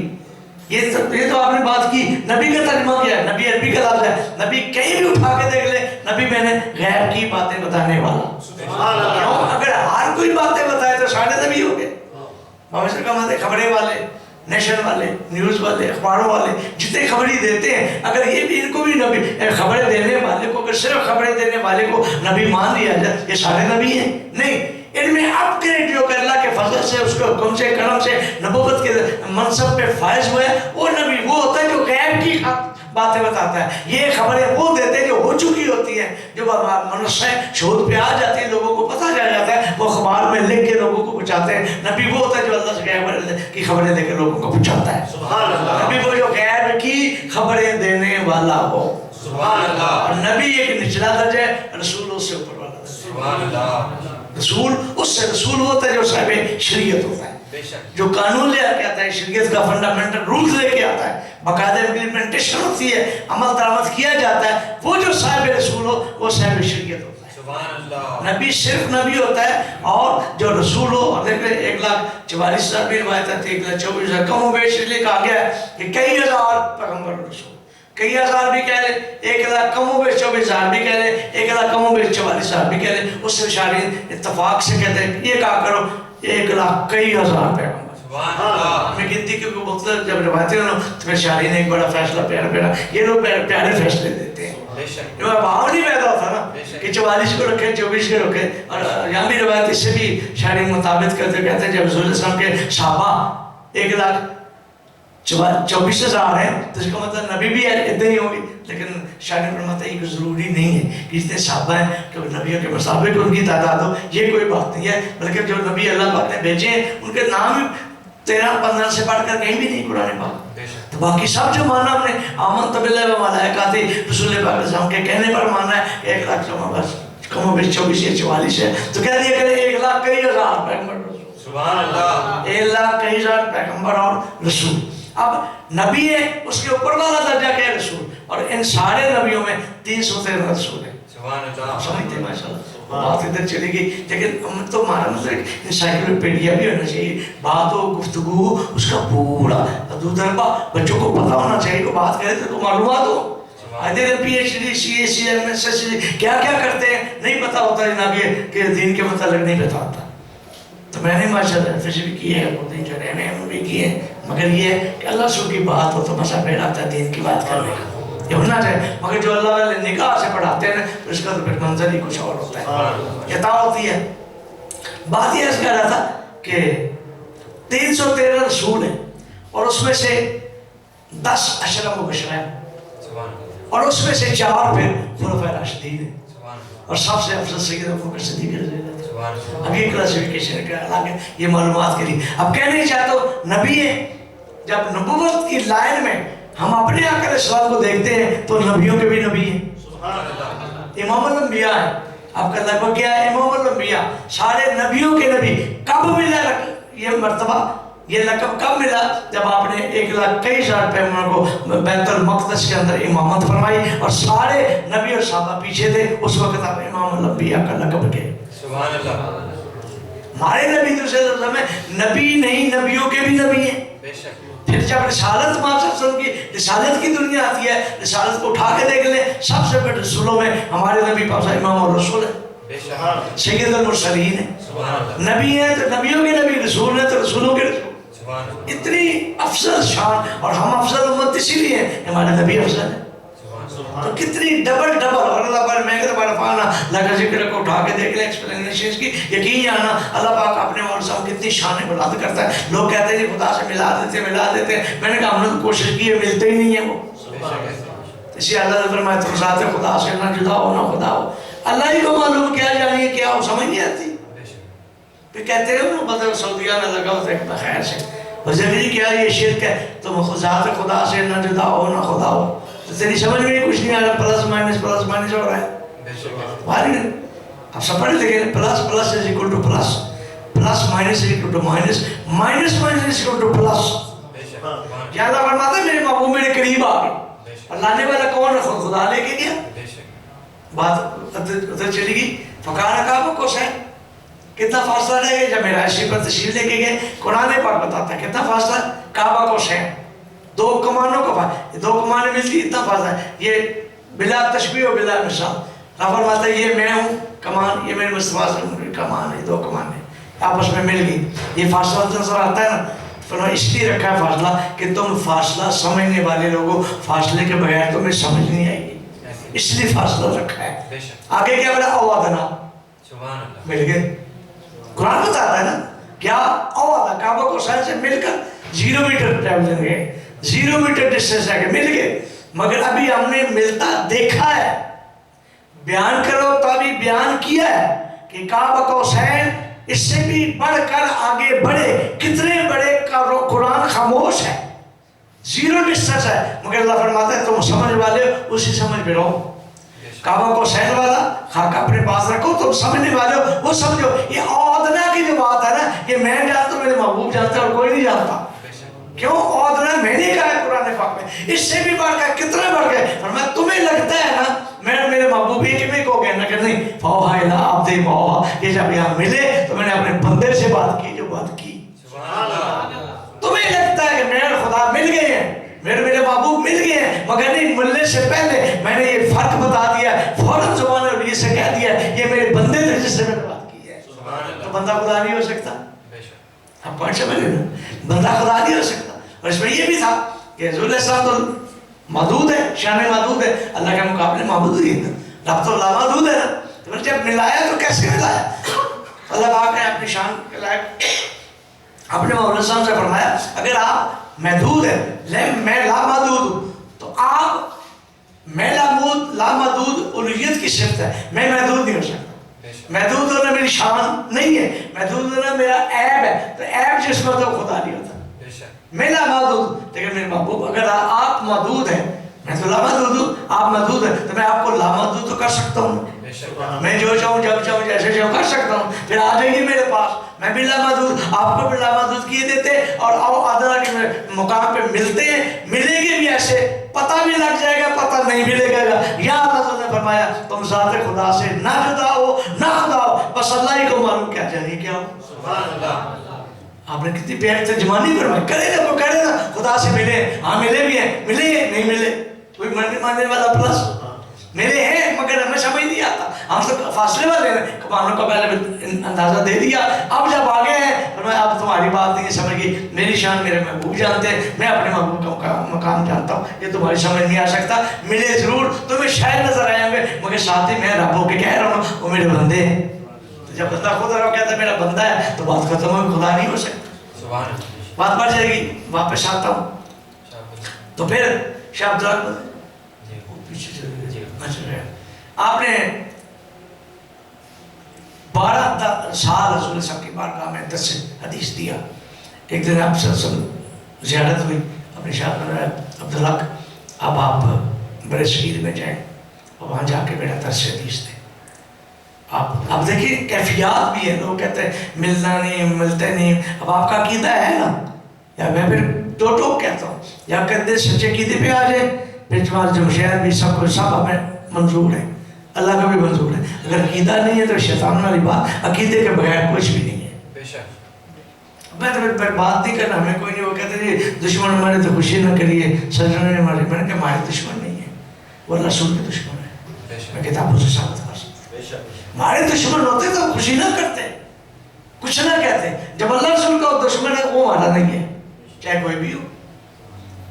یہ تو آپ نے بات کی۔ نبی کا ترجمہ کیا ہے؟ نبی عربی کا لفظ ہے، نبی کہیں بھی اٹھا کے دیکھ لے، نبی میں نے غیب کی باتیں بتانے والا۔ کیوں؟ اگر ہر کوئی باتیں بتائے تو سارے نبی ہو گئے۔ موسیقی کا مطلب خبریں والے، نیشن والے، نیوز والے، اخباروں والے، جتنے خبری دیتے ہیں، اگر یہ بھی ان کو بھی نبی، خبریں دینے والے کو، اگر صرف خبریں دینے والے کو نبی مان لیا جائے، یہ سارے نبی ہیں؟ نہیں، ان میں اپ گریڈ جو کہ اللہ کے فضل سے، اس کے حکم سے، کرم سے نبوت کے منصب پہ فائز ہوئے، وہ نبی وہ ہوتا ہے جو غیب کی باتیں بتاتا ہے۔ یہ خبریں وہ دیتے ہیں جو ہو چکی ہوتی ہیں، جو منصہ شہود پہ آ جاتی ہیں، لوگوں کو پتہ چل جاتا ہے، وہ اخبار میں لکھ کے لوگوں کو پہنچاتے ہیں۔ نبی وہ ہوتا ہے جو اللہ سے غیب کی خبریں دے کے لوگوں کو پہنچاتا ہے۔ نبی وہ جو غیب کی خبریں دینے والا ہو۔ اور نبی ایک نچلا درجہ ہے، رسول اس سے اوپر والا۔ رسول اس سے رسول ہوتا ہے جو صاحب شریعت ہوتا ہے، جو قانون لے کے آتا ہے، شریعت کا فنڈامنٹل رولز لے کے آتا ہے، باقاعدہ امپلیمنٹیشن ہوتی ہے، عمل درآمد کیا جاتا ہے، وہ جو صاحب رسول ہو وہ صاحب شریعت ہوتا ہے۔ نبی صرف نبی ہوتا ہے، اور جو رسول ہو، اور دیکھ لیں 1,44,000 بھی روایت آتی ہے، 1,24,000 کم و بیش، اس لیے کہا گیا ہے کہ کئی ہزار پیغمبر رسول، کئی ہزار بھی کہہ لیں، 1,00,000 کم و بیش 24,000 بھی کہہ لیں، 1,00,000 کم و بیش 44,000 بھی کہہ لیں، اس سے شارین اتفاق سے کہتے ہیں یہ کہا کرو 1,00,000 کئی ہزار پیغمبر۔ میں گنتی کیونکہ مختلف جب روایتیں ہوں تو پھر شارین ایک بڑا فیصلہ پیارا، یہ لوگ پیارے فیصلے دیتے ہیں، بھاؤ نہیں پیدا ہوتا نا کہ 44 کو رکھے 24 کو رکھے۔ اور یہاں بھی روایت اس سے بھی شارین مطابق کرتے کہتے ہیں جب رسول اللہ صلی اللہ علیہ وسلم کے صحابہ 1,24,000 ہیں تو اس کا مطلب نبی بھی ہے اتنے ہی ہوں گے، لیکن شارین فرماتا ہے یہ ضروری نہیں ہے کہ اتنے صحابہ ہیں کہ نبیوں کے مطابق ان کی تعداد ہو، یہ کوئی بات نہیں ہے، بلکہ جو نبی اللہ پاک نے بھیجے ہیں ان کے نام 13-15 سے پڑھ کر کہیں بھی نہیں قرآن پاک۔ تو باقی سب جو مانا ہم نے آمنت باللہ و ملائکاتہ رسول پاک علیہ السلام کے کہنے پر مانا ہے 1,00,000 بس کم و بیش 24 یا 44 ہے، تو کہہ دیا کرے 1,00,000 کئی ہزار پیغمبر رسول، سبحان اللہ، 1,00,000 کئی ہزار پیغمبر اور رسول۔ اب نبی ہے اس کے اوپر والا درجہ کیا ہے رسول، اور ان سارے نبیوں میں 313 رسول ہیں، سمجھتے ہیں ماشاءاللہ، بات ادھر چلے گی، لیکن ہم تو ہمارا مطلب انسائکلوپیڈیا بھی ہونا چاہیے، بات ہو گفتگو ہو اس کا پورا دربا بچوں کو پتہ ہونا چاہیے، کو بات کرے تو معلومات ہو۔ پی ایچ ڈی سی اے سی ایم ایس ایس کیا کیا کرتے ہیں نہیں پتہ ہوتا جناب، یہ کہ دین کے متعلق نہیں پتہ ہوتا۔ تو میں نے ماشاءاللہ ایف ایس بھی کی ہے، جو ایم اے بھی کی ہے، مگر یہ ہے کہ اللہ سو کی بات ہو تو مسا پیڑ آتا ہے دین کی بات کرنے کا، یہ ہونا چاہیے، مگر جو اللہ والے نگاہ سے پڑھاتے ہیں تو اس کا تو پھر منظر ہی کچھ اور ہوتا ہے، عطا ہوتی ہے۔ بات یہ کہہ رہا تھا کہ 313 رسول ہیں، اور اس میں سے 10 عشرہ مبشرہ ہیں، اور اس میں سے 4 پھر خلفائے راشدین ہیں، اور سب سے افضل سیدنا ابوبکر صدیق رضی اللہ عنہ۔ اب یہ کلاسیفیکیشن کا حالانکہ یہ معلومات کے لیے اب کہنے چاہتا ہوں نبی ہے، جب نبوت کی لائن میں ہم اپنے آقا علیہ السلام کو دیکھتے ہیں تو نبیوں کے بھی نبی ہیں، امام الانبیاء ہے۔ آپ کا لقب کیا ہے؟ امام الانبیاء، سارے نبیوں کے نبی۔ کب ملا یہ مرتبہ، یہ لقب کب ملا؟ جب آپ نے 1,00,000 پیغمبروں کو بیت المقدس کے اندر امامت فرمائی اور سارے نبی اور صحابہ پیچھے تھے، اس وقت آپ امام الانبیاء کا لقب گئے۔ سبحان اللہ۔ ہمارے نبی تو صلی اللہ علیہ وسلم نبی نہیں، نبیوں کے بھی نبی ہیں۔ بے شک۔ پھر جب رسالت محمد صلی اللہ علیہ وسلم کی رسالت کی دنیا آتی ہے، رسالت کو اٹھا کے دیکھ لیں، سب سے بڑے رسولوں میں ہمارے نبی پاک امام الرسول ہے، بے شک۔ سید المرسلین ہے۔ سبحان اللہ۔ نبی ہیں تو نبیوں کے نبی، رسول ہیں تو رسولوں کے رسول۔ سبحان اللہ۔ اتنی افضل شان، اور ہم افضل امت اسی لیے ہیں، ہمارے نبی افضل ہیں۔ تو کتنی ڈبل اور اللہ پر میں کہتا بڑا پانا لگا ذکر کو اٹھا کے دیکھ لیں ایکسپلینیشنز کی، یقین جانا اللہ پاک اپنے اور سب کتنی شان بلند کرتا ہے۔ لوگ کہتے ہیں خدا سے ملا دیتے، میں نے کہا ہم نے تو کوشش کی ہے، ملتے ہی نہیں ہیں وہ۔ اسی اللہ نے فرمایا تم ذات خدا سے نہ جدا ہو نہ خدا ہو، اللہ ہی کو معلوم کیا جانیے کیا ہو، سمجھ نہیں آتی۔ پھر کہتے ہیں وہ بدل سعودیہ میں لگا ہوتا ہے بخیر سے، وزیری کیا یہ شرک ہے، تم ذات خدا سے نہ جدا ہو نہ خدا ہو، تو تیری سمجھ میں کچھ نہیں آ رہا، پلس مائنس ہو رہا ہے۔ بھاری نہیں اب سب پڑھے لیکن plus is equal to plus, plus minus is equal to minus, minus is equal to plus. یا اللہ فرماتا ہے میرے محبوب میرے قریب آ گئے، اور لانے والا کون ہے؟ خدا لے کے گیا۔ بات ادھر چلی گئی، فقار کعبہ کو سے کتنا فاصلہ رہ گیا؟ جب میرا عشی پر تشریف لے کے گئے، قرآن پاک بتاتا ہے کتنا فاصلہ کعبہ کو سے، 2 کمانوں کا فاصلہ، 2 کمانیں ملتی اتنا فاصلہ ہے، یہ بلا تشبیہ و بلا مثال۔ رب فرماتا ہے یہ میں ہوں کمان، یہ میرے مصطفیٰ صلی اللہ علیہ وسلم کمان ہے، 2 کمانیں آپس میں مل گئی۔ یہ فاصلہ نظر آتا ہے نا، فرمایا اس لیے رکھا ہے فاصلہ کہ تم فاصلہ سمجھنے والے لوگوں، فاصلے کے بغیر تمہیں سمجھ نہیں آئے گی، اس لیے فاصلہ رکھا ہے۔ آگے کیا بڑا اوادنا مل گئے، قرآن بتاتا ہے نا کیا اوادنا، کعبہ کو سائن سے مل کر 0 میٹر ٹریولنگ ہے، 0 میٹر ڈسٹینس ہے کہ مل گئے، مگر ابھی ہم نے ملتا دیکھا ہے، بیان کرو تو ابھی بیان کیا ہے کہ کعبہ کو سائن اس سے بھی بڑھ کر آگے بڑھے، کتنے بڑے قرآن خاموش ہے، 0 ڈسٹینس ہے، مگر اللہ فرماتا ہے تم سمجھ والے اسی سمجھ میں رہو۔ کعبہ کو سہل والا خاک اپنے پاس رکھو، تم سمجھنے والے ہو وہ سمجھو۔ یہ اوادنا کی جو بات ہے نا، یہ میں جانتا ہوں، میرے محبوب جانتا ہے اور کوئی نہیں جانتا۔ کیوں اوادنا میں نے کہا ہے قرآن پاک میں، اس سے بھی بڑھ گئے، کتنے بڑھ گئے، فرمایا تمہیں لگتا ہے نا میں میرے محبوب ہی کہ میں کو کہنا کہ نہیں، فوہا الہ عبدی موہا، یہ جب یہاں ملے تو میں نے اپنے بندے سے بات کی جو بات کی۔ تمہیں لگتا ہے کہ میرے خدا مل گئے ہیں، میرے محبوب مل گئے ہیں، مگر نہیں، ملنے سے پہلے میں نے یہ فرق بتا دیا، فوراً زبان عربی سے کہہ دیا یہ میرے بندے تھے جس سے میں نے بات کی ہے۔ تو بندہ خدا نہیں ہو سکتا، اب پوائنٹ سمجھ لینا، بندہ خدا نہیں ہو سکتا۔ اور اس میں یہ بھی تھا کہ حضور علیہ السلام تو محدود ہے، شان محدود ہے، اللہ کے مقابلے محدود ہی ہے، رب تو لا محدود ہے نا، تو جب ملایا تو کیسے ملایا؟ اللہ پاک نے اپنی شان کے لائق اپنے محمد صلی اللہ علیہ وسلم سے فرمایا اگر آپ محدود ہیں، میں لامحدود ہوں، تو آپ میں لامحدود الوہیت کی صفت ہے، میں محدود نہیں ہو سکتا۔ محدود ہونا میری شان نہیں ہے، محدود ہونا میرا عیب ہے، تو عیب جس میں تو خدا نہیں ہوتا۔ میں لامحدود، لیکن میرے محبوب اگر آپ محدود ہیں، میں تو لامحدود ہوں، آپ محدود ہیں، تو میں آپ کو لامحدود تو کر سکتا ہوں، میں جو چاہوں جب چاہوں جیسے چاہوں کر سکتا ہوں، پھر آ جائیے میرے پاس، میں بھی لامحدود، آپ کو بھی لامحدود کیے دیتے، اور ادنا کے مقام پہ ملتے ہیں، ملیں گے بھی ایسے، پتہ بھی لگ جائے گا، پتہ نہیں بھی لگے گا۔ یا اللہ نے فرمایا تم ذات خدا سے نہ جدا ہو نہ خدا ہو، بس اللہ ہی کو معلوم کیا جانیے کیا ہو۔ سبحان اللہ۔ آپ نے کتنی پیار ترجمانی فرمائی، کرے نا وہ کرے نا، خدا سے ملے، ہاں ملے بھی ہیں، ملے نہیں ملے، کوئی ماننے والا پلس ملے ہیں مگر ہمیں سمجھ نہیں آتا، ہم تو فاصلے والے ہیں، کمانوں کا پہلے اندازہ دے دیا، اب جب آگے ہیں فرمایا اب تمہاری بات نہیں سمجھ گئی، میری شان میرے محبوب جانتے ہیں، میں اپنے محبوب کا مقام جانتا ہوں، یہ تمہاری سمجھ نہیں آ سکتا، ملے ضرور، تمہیں شاید نظر آئیں گے، مگر ساتھ ہی میں رب ہو کے کہہ رہا ہوں وہ میرے بندے ہیں۔ جب بندہ خود رہا کہتا ہے میرا بندہ ہے تو بات ختم ہو، خدا نہیں ہو سکتا، بات بڑھ جائے گی۔ واپس آتا ہوں تو پھر شاہ عبداللہ آپ نے 12 سال رسول صاحب کی بارگاہ میں 10 حدیث دیا۔ ایک دن آپ سے زیارت ہوئی اپنے شاہ عبداللہ، اب آپ بڑے شہید میں جائیں اور وہاں جا کے میرا 10 حدیث دیں۔ اب دیکھیے کیفیات بھی ہے، لوگ کہتے ہیں ملنا نہیں، ملتے نہیں. اب آپ کا عقیدہ ہے نا، یا میں پھر ٹوٹو کہتا ہوں، یا کہتے سچے عقیدے پہ آ جائے، پھر تمہارا جمشید بھی سب کچھ سب ہمیں منظور ہے، اللہ کا بھی منظور ہے. اگر عقیدہ نہیں ہے تو شیطان والی بات، عقیدے کے بغیر کچھ بھی نہیں ہے. بے شک. میں تو پھر بات نہیں کرنا، ہمیں کوئی نہیں. وہ کہتے ہیں دشمن ہمارے تو خوشی نہ کریے، سجنوں نے ہمارے. میں نے کہا ہمارے دشمن نہیں ہے، وہ رسول کے دشمن ہے. میں کتابوں سے ثابت کر سکتا ہوں. ہمارے دشمن ہوتے تو خوشی نہ کرتے، کچھ نہ کہتے. جب اللہ رسول کا دشمن ہے وہ ہمارا نہیں ہے، چاہے کوئی بھی ہو.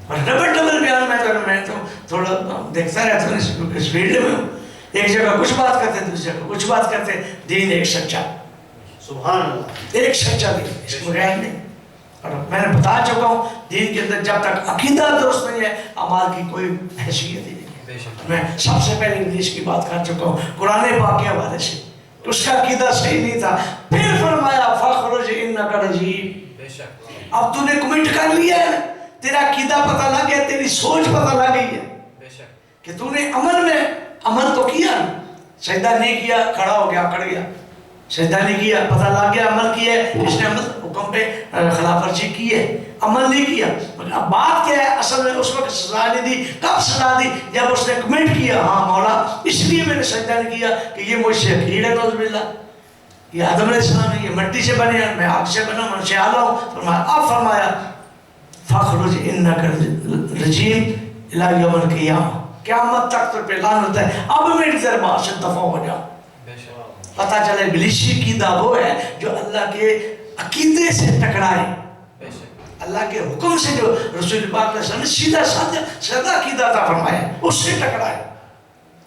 اور ڈبل بیان میں تو تھوڑا دیکھتا رہتا ہوں اس فیلڈ میں ہوں. ایک جگہ کچھ بات کرتے، دوسری جگہ کچھ بات کرتے. دین ایک سچا، سبحان اللہ، ایک سچا دین، اس کو غیر نہیں. اور میں نے بتا چکا ہوں دین کے اندر جب تک عقیدہ درست نہیں ہے اعمال کی کوئی حیثیت ہی نہیں ہے. میں سب سے پہلے حدیث کی بات کر چکا ہوں قرآن پاک کے حوالے سے. اس کا عقیدہ صحیح نہیں تھا، پھر فرمایا فَخْرُجْ إِنَّكَ رَجِيمٌ. اب تو نے کمنٹ کر لیا ہے، تیرا عقیدہ پتہ لگ گیا، تیری سوچ پتہ لگ گئی ہے کہ تو نے عمل تو کیا. سجدہ نہیں کیا، کھڑا ہو گیا، اکڑ گیا. سجدہ نہیں کیا، پتہ لگ گیا عمل کیا ہے، اس نے عمل حکم پہ خلاف ورزی کی ہے، عمل نہیں کیا. اب بات کیا ہے، اصل میں اس وقت سزا نہیں دی. کب سزا دی؟ جب اس نے کمنٹ کیا ہاں مولا اس لیے میں نے سجدہ نہیں کیا کہ یہ مجھ سے حقیر ہے. نعوذ باللہ، یہ آدم علیہ السلام ہے، یہ مٹی سے بنے ہیں، میں آگ سے بنا، من سے آلہ ہوں. فرمایا اب فرمایا فَخْرُجْ إِنَّكَ رَجِيمٌ إِلَىٰ يَوْمِ الْقِيَامَةِ، قیامت تک تو پہ لعنت ہے. اب میری دربار سے دفع ہو جا. پتہ چلے ابلیسی عقیدہ وہ ہے جو اللہ کے عقیدے سے ٹکرائے، اللہ کے حکم سے جو رسول پاک علیہ السلام نے سیدھا سادہ عقیدہ عطا فرمایا اس سے ٹکرائے.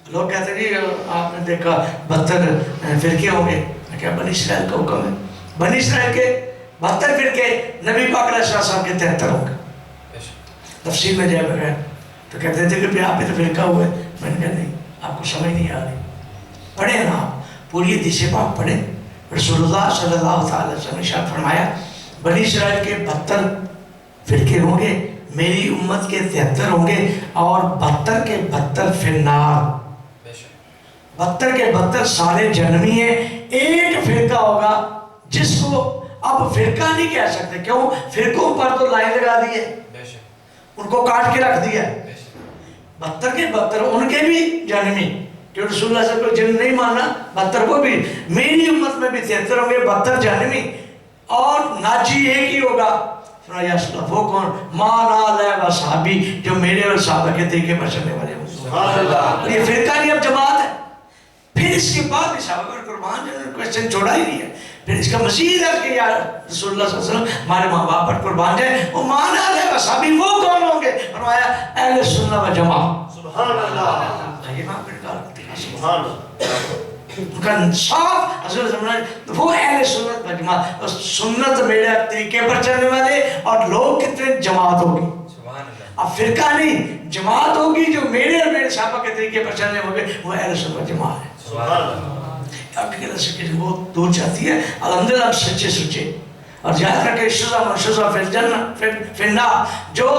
لوگ کہتے ہیں آپ نے دیکھا 72 فرقے ہوں گے. میں کہا بنی اسرائیل کا حکم ہے، بنی اسرائیل کے 72 فرقے، نبی پاک علیہ السلام کے 73 ہوں گے. تفسیر میں جائے بغیر تو کہتے تھے کہ آپ ہی تو فرقہ ہوئے. میں نے کہا نہیں، آپ کو سمجھ نہیں آ رہی. پڑھیں نا آپ پوری حدیث پاک پڑھیں. رسول اللہ صلی اللہ تعالی وسلم نے ارشاد فرمایا بنی اسرائیل کے 72 فرقے ہوں گے، میری امت کے 73 ہوں گے، اور 72 کے 72 فی النار. 72 کے 72 سارے جہنمی ہیں. ایک فرقہ ہوگا جس کو اب فرقہ نہیں کہہ سکتے. کیوں؟ فرقوں پر تو لائن لگا دی ہے، ان کو کاٹ کے رکھ دیا. 72 کے 72 ان کے بھی جہنمی، کہ رسول اللہ صلی اللہ علیہ وسلم کو جن نہیں مانا 72 کو بھی. میری امت میں بھی 73 ہوں گے، 72 جہنمی، اور ناجی ایک ہی ہوگا. فرمایا وہ کون؟ مانا علیہ و صحابی، جو میرے اور صحابہ کے طریقے پر چلنے والے ہوں. یہ فرقہ نہیں، اب جماعت ہے. پھر اس کے بعد بھی صحابہ پر قربان جنہوں نے کوشچن چھوڑا ہی نہیں ہے. پھر اس کا مزید ہے کہ یا رسول اللہ صلی اللہ علیہ وسلم ہمارے ماں باپ پر قربان جائے. وہ مانا علیہ و صحابی وہ کون ہوں گے؟ فرمایا اہل سنت و جماعت. سبحان اللہ. یہ ماں پر سبحان اللہ کا صاف حضرت زمانہ وہ اہل سنت و جماعت. سنت میرے طریقے پر چلنے والے، اور لوگ کتنے جماعت ہوگی. اب فرقہ نہیں، جماعت ہوگی جو میرے اور میرے صحابہ کے طریقے پر چلنے ہوگے، وہ اہل سنت و جماعت ہے. سبحان اللہ. اب کی رسکی بہت دور جاتی ہے. الحمدللہ ہم سچے اور یاد رکھے شزا منشزا فی الجنہ فی النار، جو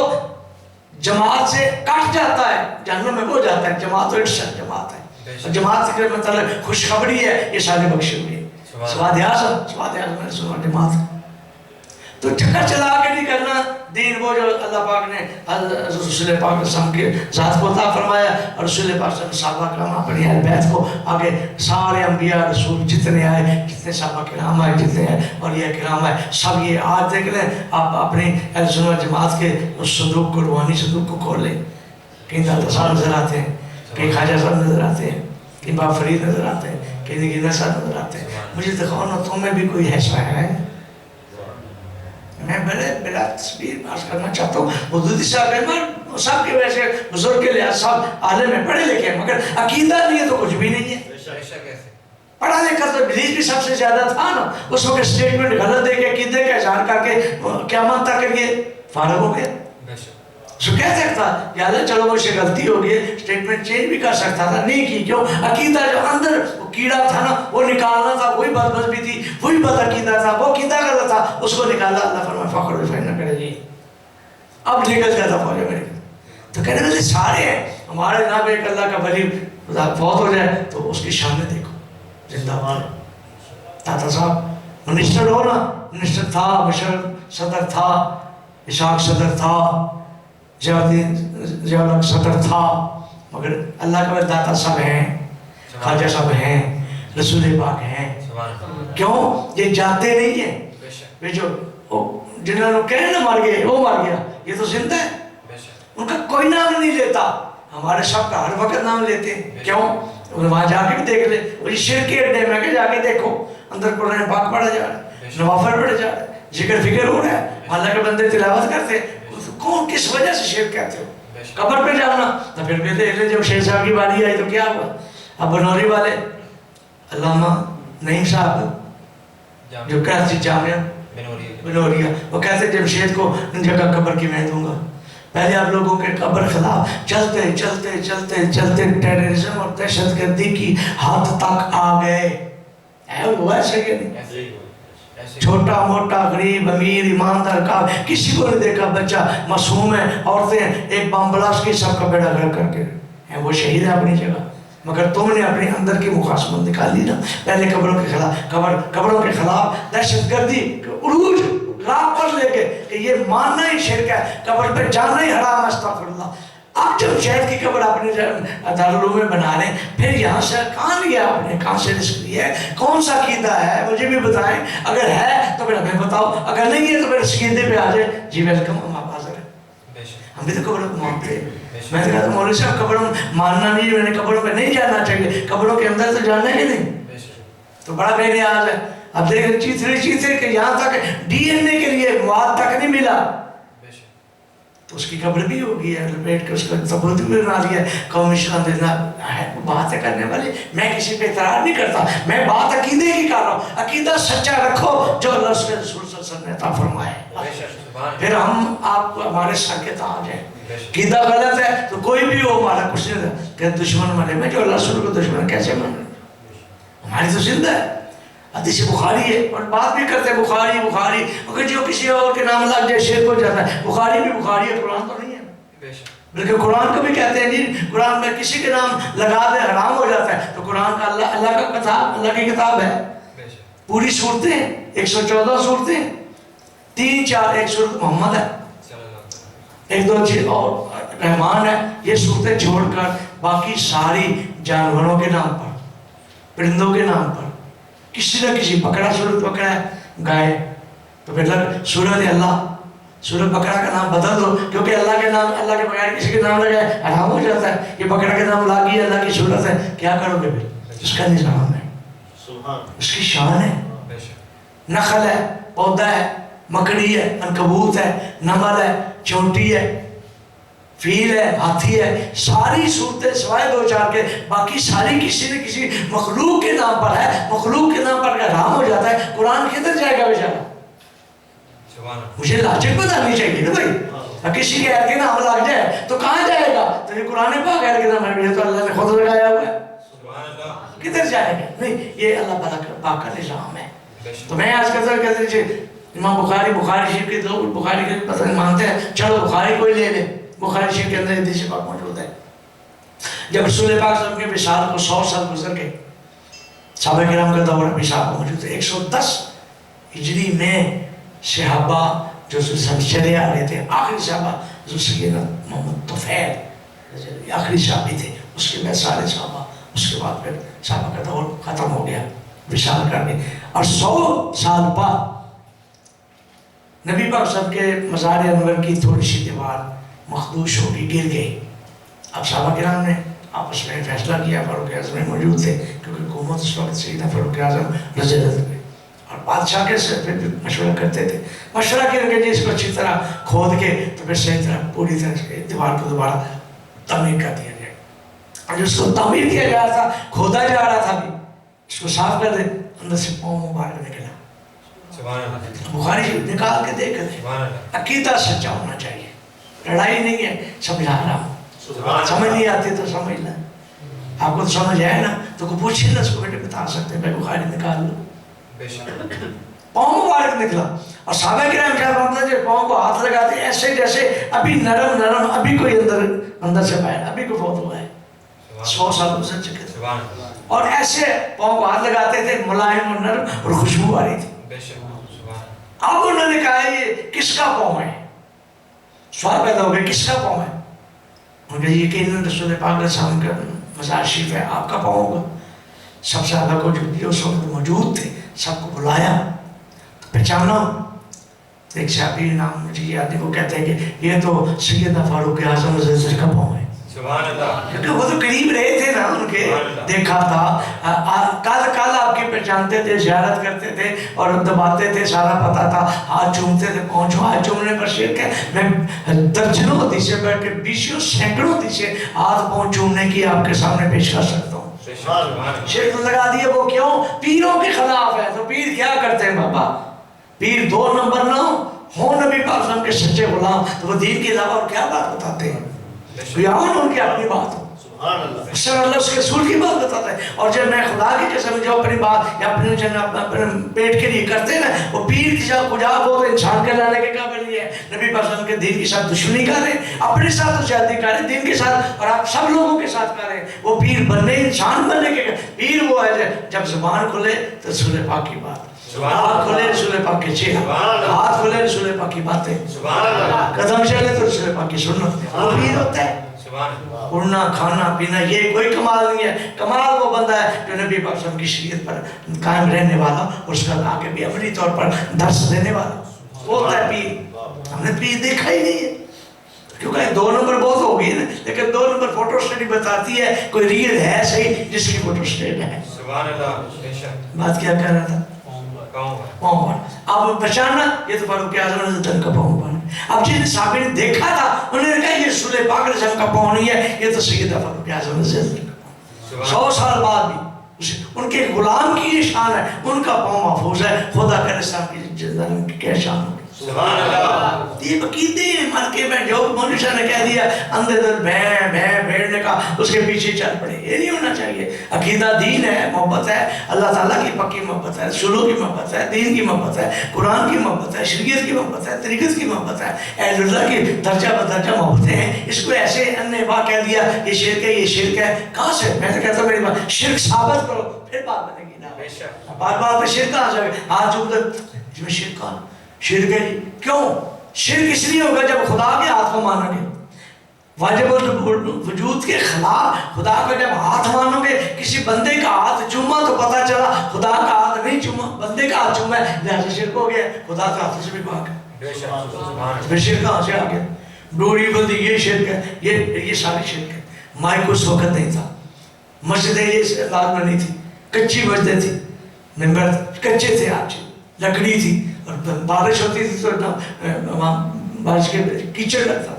جماعت سے کٹ جاتا ہے جہنم میں وہ جاتا ہے. جماعت ارشد جماعت ہے، اور جماعت سے مطلب خوشخبری ہے، یہ سارے بخشے ہوئے ہیں. سواد اعظم میں سنو جماعت. تو چکر چلا کے نہیں کرنا دین. وہ جو اللہ پاک نے رسول پاک علیہ السلام کے ذات کو عطا فرمایا، اور رسول پاک صلی اللہ علیہ وسلم صحابہ کرام اپنی اہل بیت کو آگے سارے انبیاء رسول جتنے آئے، جتنے صحابہ کرام آئے، جتنے ہیں اور یہ کرام آئے، سب یہ آج دیکھ لیں. آپ اپنی اہل سنت جماعت کے اس صندوق کو، روحانی صندوق کو کھول لیں. کہیں داتا صاحب نظر آتے ہیں، کہیں خواجہ صاحب نظر آتے ہیں، کہیں باپ فرید نظر آتے ہیں، کہیں نگینہ صاحب نظر آتے ہیں. مجھے دکھاؤ نا تم میں بھی کوئی ایسا ہے. میں میرا تصویر پاس کرنا چاہتا ہوں. حدودی صاحب ہے سب کے ویسے بزرگ کے لحاظ سب عالم ہیں، پڑھے لکھے ہیں، مگر عقیدہ نہیں ہے تو کچھ بھی نہیں ہے. پڑھا لکھا تو ابلیس بھی سب سے زیادہ تھا نا. اس وقت سٹیٹمنٹ غلط دے کے عقیدے کا اظہار کر کے قیامت تک کے لیے فارغ ہو گیا. جو کہہ سکتا یا اللہ چلو مجھ سے غلطی ہو گئی، سٹیٹمنٹ چینج بھی کر سکتا تھا، نہیں کی. کیوں؟ عقیدہ جو اندر وہ کیڑا تھا نا وہ نکالنا تھا. وہی بد مذہبی تھی، وہی بد عقیدہ تھا، وہ عقیدہ غلط تھا، اس کو نکالا. اللہ فرمائے فخر فإنک رجیم. اب نکل جاتا فوج میرے. تو کہنے والے سارے ہیں ہمارے. جناب ایک اللہ کا ولی فوت ہو جائے تو اس کی شان دیکھو، زندہ باد داتا صاحب منسٹر ہو نا، منسٹر تھا، مشرف صدر تھا، اسحاق صدر تھا، ضیاء صدر تھا، مگر اللہ کا داتا صاحب ہیں، خواجہ صاحب ہیں، رسول پاک ہیں. کیوں؟ یہ جاتے نہیں ہیں. یہ جو جنہوں نے کہنے نہ مار گئے وہ مار گیا، یہ تو زندہ ہے. ان کا کوئی نام نہیں لیتا، ہمارے سب کا ہر وقت نام لیتے ہیں. کیوں؟ وہاں جا کے بھی دیکھ لے، وہی شرک کے اڈے میں کہ جا کے دیکھو، اندر قرآن پاک پڑھا جا رہا ہے، نوافل پڑھے جا رہا ہے، ذکر فکر ہو رہا ہے، اللہ کے بندے تلاوت کرتے ہیں. کون کس وجہ سے شرک کہتے ہو؟ قبر پہ جانا تو پھر بھی دیکھ لے. جب شیخ صاحب کی باری آئی تو کیا ہوا؟ اب بنوری والے علامہ نعیم صاحب جو کراچی جامعہ بنوریا، وہ کہتے جمشید کو جگہ قبر کی میں دوں گا. پہلے آپ لوگوں کے قبر خلاف چلتے چلتے چلتے چلتے ٹیررزم اور دہشت گردی کی حد تک آ گئے. وہ ایسے کہ نہیں، چھوٹا موٹا غریب امیر ایماندار کا کسی کو نہیں دیکھا، بچہ معصوم ہے، عورتیں ایک بم بلاسٹ کی سب کا بیڑا گرک کر کے ہیں. وہ شہید ہے اپنی جگہ، مگر تم نے اپنے اندر کی مخاصمت نکال لی نا. پہلے قبروں کے خلاف قبروں کے خلاف دہشت گردی عروج راہ پر لے کے کہ یہ ماننا ہی شرک ہے، قبر پہ جانا ہی حرام ہے. استغفر اللہ. اب جب شہید کی قبر اپنے دارالعلوم میں بنا رہے ہیں، پھر یہاں سے کہاں لیا آپ نے، کہاں سے رزق لیا ہے، کون سا عقیدہ ہے مجھے بھی بتائیں. اگر ہے تو پھر ہمیں بتاؤ، اگر نہیں ہے تو پھر اس عقیدے پہ آ جائے. جی ویلکم، ہم آپ حاضر ہیں. ہم بھی تو قبروں کو مانتے ہیں. میں نے کہا تو مولوی صاحب قبروں ماننا نہیں، میں نے قبروں پہ نہیں جانا چاہیے، قبروں کے اندر تو جانا ہی نہیں. تو بڑا بے نیاز ہے. اب دیکھیں چیتھرے کہ یہاں تک ڈی این اے کے لیے مواد تک نہیں ملا، تو اس کی قبر بھی ہوگی ہے لپیٹ کے، اس کا ثبوت بھی بنا لیا. قوم اسلام دینا باتیں کرنے والے، میں کسی پہ اعتراض نہیں کرتا، میں بات عقیدے کی کر رہا ہوں. عقیدہ سچا رکھو جو اللہ کے رسول صلی اللہ علیہ وسلم نے عطا فرمائے، پھر ہم آپ کو ہمارے سر کے تاج ہیں. عقیدہ غلط ہے تو کوئی بھی ہو ہمارا کچھ نہیں کہ دشمن مانے. میں جو اللہ رسول کو دشمن کیسے مانے؟ ہماری تو زندہ ہے. حدیث بخاری ہے اور بات بھی کرتے ہیں بخاری اگر جو کسی اور کے نام لگ جائے شرک ہو جاتا ہے. بخاری بھی بخاری ہے، قرآن تو نہیں ہے. بلکہ قرآن کو بھی کہتے ہیں جی قرآن میں کسی کے نام لگا دے حرام ہو جاتا ہے. تو قرآن کا اللہ کا کتاب، اللہ کی کتاب ہے. پوری صورتیں 114 صورتیں، 3-4 ایک صورت محمد ہے، 1-2 چیز اور رحمان ہے. یہ صورتیں چھوڑ کر باقی ساری جانوروں کے نام پر، پرندوں کے نام پر، کسی نہ کسی بکرا صورت پکڑا ہے، گائے، تو پھر سورت اللہ، سورت بکرا کا نام بدل دو کیونکہ اللہ کے نام، اللہ کے بغیر کسی کے نام لگائے حرام ہو جاتا ہے. یہ بکرا کے نام لاگی ہے، اللہ کی صورت ہے، کیا کرو گے پھر؟ اس کا نظام ہے، اس کی شان ہے. نخل ہے، پودا ہے، مکڑی ہے، عنکبوت ہے، نمل ہے، چونٹی ہے، فیل ہے، ہاتھی ہے. ساری صورتیں سوائے 2-4 کے باقی ساری کسی نہ کسی مخلوق کے نام پر ہے. مخلوق کے نام پر اگر حرام ہو جاتا ہے، قرآن کدھر جائے گا بیچارہ؟ مجھے لاجک بتانی چاہیے نا بھائی. کسی کے غیر کے نام لگ جائے تو کہاں جائے گا؟ تو یہ قرآن پاک غیر کے نام ہے، یہ تو اللہ نے خود لگایا ہوا ہے، کدھر جائے گا؟ نہیں، یہ اللہ پاک کا نظام ہے. تو میں آج کہتے ہیں امام بخاری شریف کے لوگ بخاری کے پتہ نہیں مانتے ہیں، چلو بخاری کوئی لے لے. بخاری شریف کے اندر حدیث پاک موجود ہے. جب رسول پاک صلی اللہ علیہ وسلم کے وصال کو 100 سال گزر گئے، صحابہ کرام کا دور وصال موجود ہے. 110 ہجری میں صحابہ جو چلے آ رہے تھے، آخری صحابہ جو سیدنا محمد طفیل آخری صحابی تھے، اس کے بعد سارے صحابہ، اس کے بعد پھر صحابہ کا دور ختم ہو گیا وصال کر کے. اور 100 سال بعد نبی پاک صلی اللہ علیہ وسلم کے مزار انور کی تھوڑی سی دیوار مخدوش ہو گئی، گر گئی. اب صحابہ کرام نے آپس میں فیصلہ کیا، فاروق اعظم میں موجود تھے کیونکہ حکومت اس وقت سیدنا فاروق اعظم رضی اللہ عنہ، اور بادشاہ کے سے پھر مشورہ کرتے تھے. مشورہ کیا کہ جی اس کو اچھی طرح کھود کے تو پھر صحیح طرح پوری طرح دیوار کو دوبارہ تعمیر کر دیا جائے. اور جو اس کو تعمیر کیا جا رہا تھا، کھودا جا رہا تھا، بھی اس کو صاف کر دے، اندر سے پاؤں مبارک نکلا. بخاری نکال کے دیکھ لیں. عقیدہ سچا ہونا چاہیے، لڑائی نہیں ہے. سمجھا رہا ہوں، سمجھ نہیں آتی تو سمجھ لیں. آپ کو تو سمجھ آئے نا تو کوئی پوچھے نا، اس کو بیٹے بتا سکتے ہیں میں بخاری نکال لوں. پاؤں مبارک نکلا. اور صحابہ کرام کیا بنتا ہے جب پاؤں کو ہاتھ لگاتے ایسے جیسے ابھی نرم ابھی کوئی اندر سے باہر ابھی کوئی فوت ہوا ہے. 100 سال گزر چکے تھے اور ایسے پاؤں کو ہاتھ لگاتے تھے ملائم اور نرم اور خوشبو آ رہی تھی. اب انہوں نے کہا یہ کس کا پاؤں ہے؟ سوال پیدا ہو گیا کس کا پاؤں ہے؟ انہوں نے یقیناً رسول پاک علیہ السلام کا مزار شریف ہے آپ کا پاؤں ہوگا. سب صحابہ کو جو بھی اس وقت موجود تھے سب کو بلایا پہچانا. ایک صحابی نام مجھے یاد نہیں وہ کہتے ہیں کہ یہ تو سیدنا فاروق اعظم رضی اللہ عنہ کا پاؤں ہے کیونکہ وہ تو قریب رہے تھے نا ان کے دیکھا تھا. کل آپ کی پہچانتے تھے زیارت کرتے تھے اور دباتے تھے سارا پتا تھا ہاتھ چومتے تھے پہنچو ہاتھ چومنے پر شرک ہے. میں درجنوں حدیثیں بیٹھ کے بیسوں سینکڑوں حدیثیں ہاتھ پاؤں چومنے کی آپ کے سامنے پیش کر سکتا ہوں. شرک لگا دیے وہ کیوں؟ پیروں کے خلاف ہے. تو پیر کیا کرتے ہیں بابا؟ پیر 2 نمبر نہ ہو نبی پاک صلی اللہ علیہ وسلم کے سچے غلام تو وہ دین کے علاوہ اور کیا بات بتاتے ہیں؟ یہاں ان کی اپنی بات ہو سر اللہ اس کے رسول کی بات بتاتا ہے. اور جب میں خدا کی قسم جو اپنی بات یا اپنے پیٹ کے لیے کرتے ہیں نا وہ پیر کی جب کجا وہ تو انسان کے لانے کے قابل نہیں ہے. نبی پاک صلی اللہ علیہ وسلم کے دین کے ساتھ دشمنی کریں اپنے ساتھ تو زیادتی کریں دین کے ساتھ اور آپ سب لوگوں کے ساتھ کریں. وہ پیر بننے انسان بننے کے پیر وہ ہے جب زبان کھلے تو رسول پاک کی بات ہاتھ کھلے رسول پاک کے چہرہ ہاتھ کھلے رسول پاک کی باتیں قدم چلے تو رسول پاک کی سنت وہ پیر ہوتا ہے. اڑنا کھانا پینا یہ کوئی کمال نہیں ہے. کمال وہ بندہ ہے جو نبی پاک صلی اللہ علیہ وسلم کی شریعت پر قائم رہنے والا اور اس کا آگے بھی عملی طور پر درس دینے والا وہ ہوتا ہے پیر. ہم نے پیر دیکھا ہی نہیں ہے کیونکہ 2 نمبر بہت ہو گئی نا لیکن 2 نمبر فوٹو اسٹیٹ بتاتی ہے کوئی ریل ہے صحیح جس کی فوٹو اسٹیٹ ہے. بات کیا کہہ رہا تھا؟ پاؤں بن. اب پہچانا یہ تو فاروق اعظم رضی اللہ عنہ کا پاؤں بن. اب جن صحابی نے دیکھا تھا انہوں نے کہا یہ رسول پاک علیہ السلام کا پاؤں نہیں ہے یہ تو سیدنا فاروق اعظم رضی اللہ عنہ کا. 100 سال بعد بھی ان کے غلام کی یہ شان ہے ان کا پاؤں محفوظ ہے. خدا کرے صاحب کی جنت کی کیا شان ہوگی. یہ عقیدے مر کے میں جو مولوی نے کہہ دیا اندھے دل بھیڑنے کا اس کے پیچھے چل پڑے یہ نہیں ہونا چاہیے. عقیدہ دین ہے محبت ہے اللہ تعالیٰ کی پکی محبت ہے رسولوں کی محبت ہے دین کی محبت ہے قرآن کی محبت ہے شریعت کی محبت ہے طریقت کی محبت ہے اہل اللہ کی درجہ بدرجہ محبتیں ہیں. اس کو ایسے انہیں با کہہ دیا یہ شرک ہے یہ شرک ہے. کہاں سے؟ میں تو کہتا ہوں میری بات شرک ثابت کرو پھر بات بنے گی نا. بات میں شرک کہاں سے ہاتھ چوم دے جس میں شرک کہاں شرک ہے کیوں؟ شرک اس لیے ہوگا جب خدا کے ہاتھ کو مانو گے واجب وجود کے خلاف خدا کو جب ہاتھ مانو گے. کسی بندے کا ہاتھ چوما تو پتا چلا خدا کا ہاتھ نہیں چوما بندے کا ہاتھ چوما ہے لہذا شرک ہو گیا. خدا کا ہاتھ سے بھی پاک ہے شرک کہاں سے آ گیا؟ ڈوری بندی یہ شرک ہے یہ ساری شرک ہے. مائک اس وقت نہیں تھا مسجدیں یہ لال میں نہیں تھی کچی مسجدیں تھی ممبر کچے تھے آج لکڑی تھی اور بارش ہوتی تھی تو بارش کے کیچڑ لگتا تھا.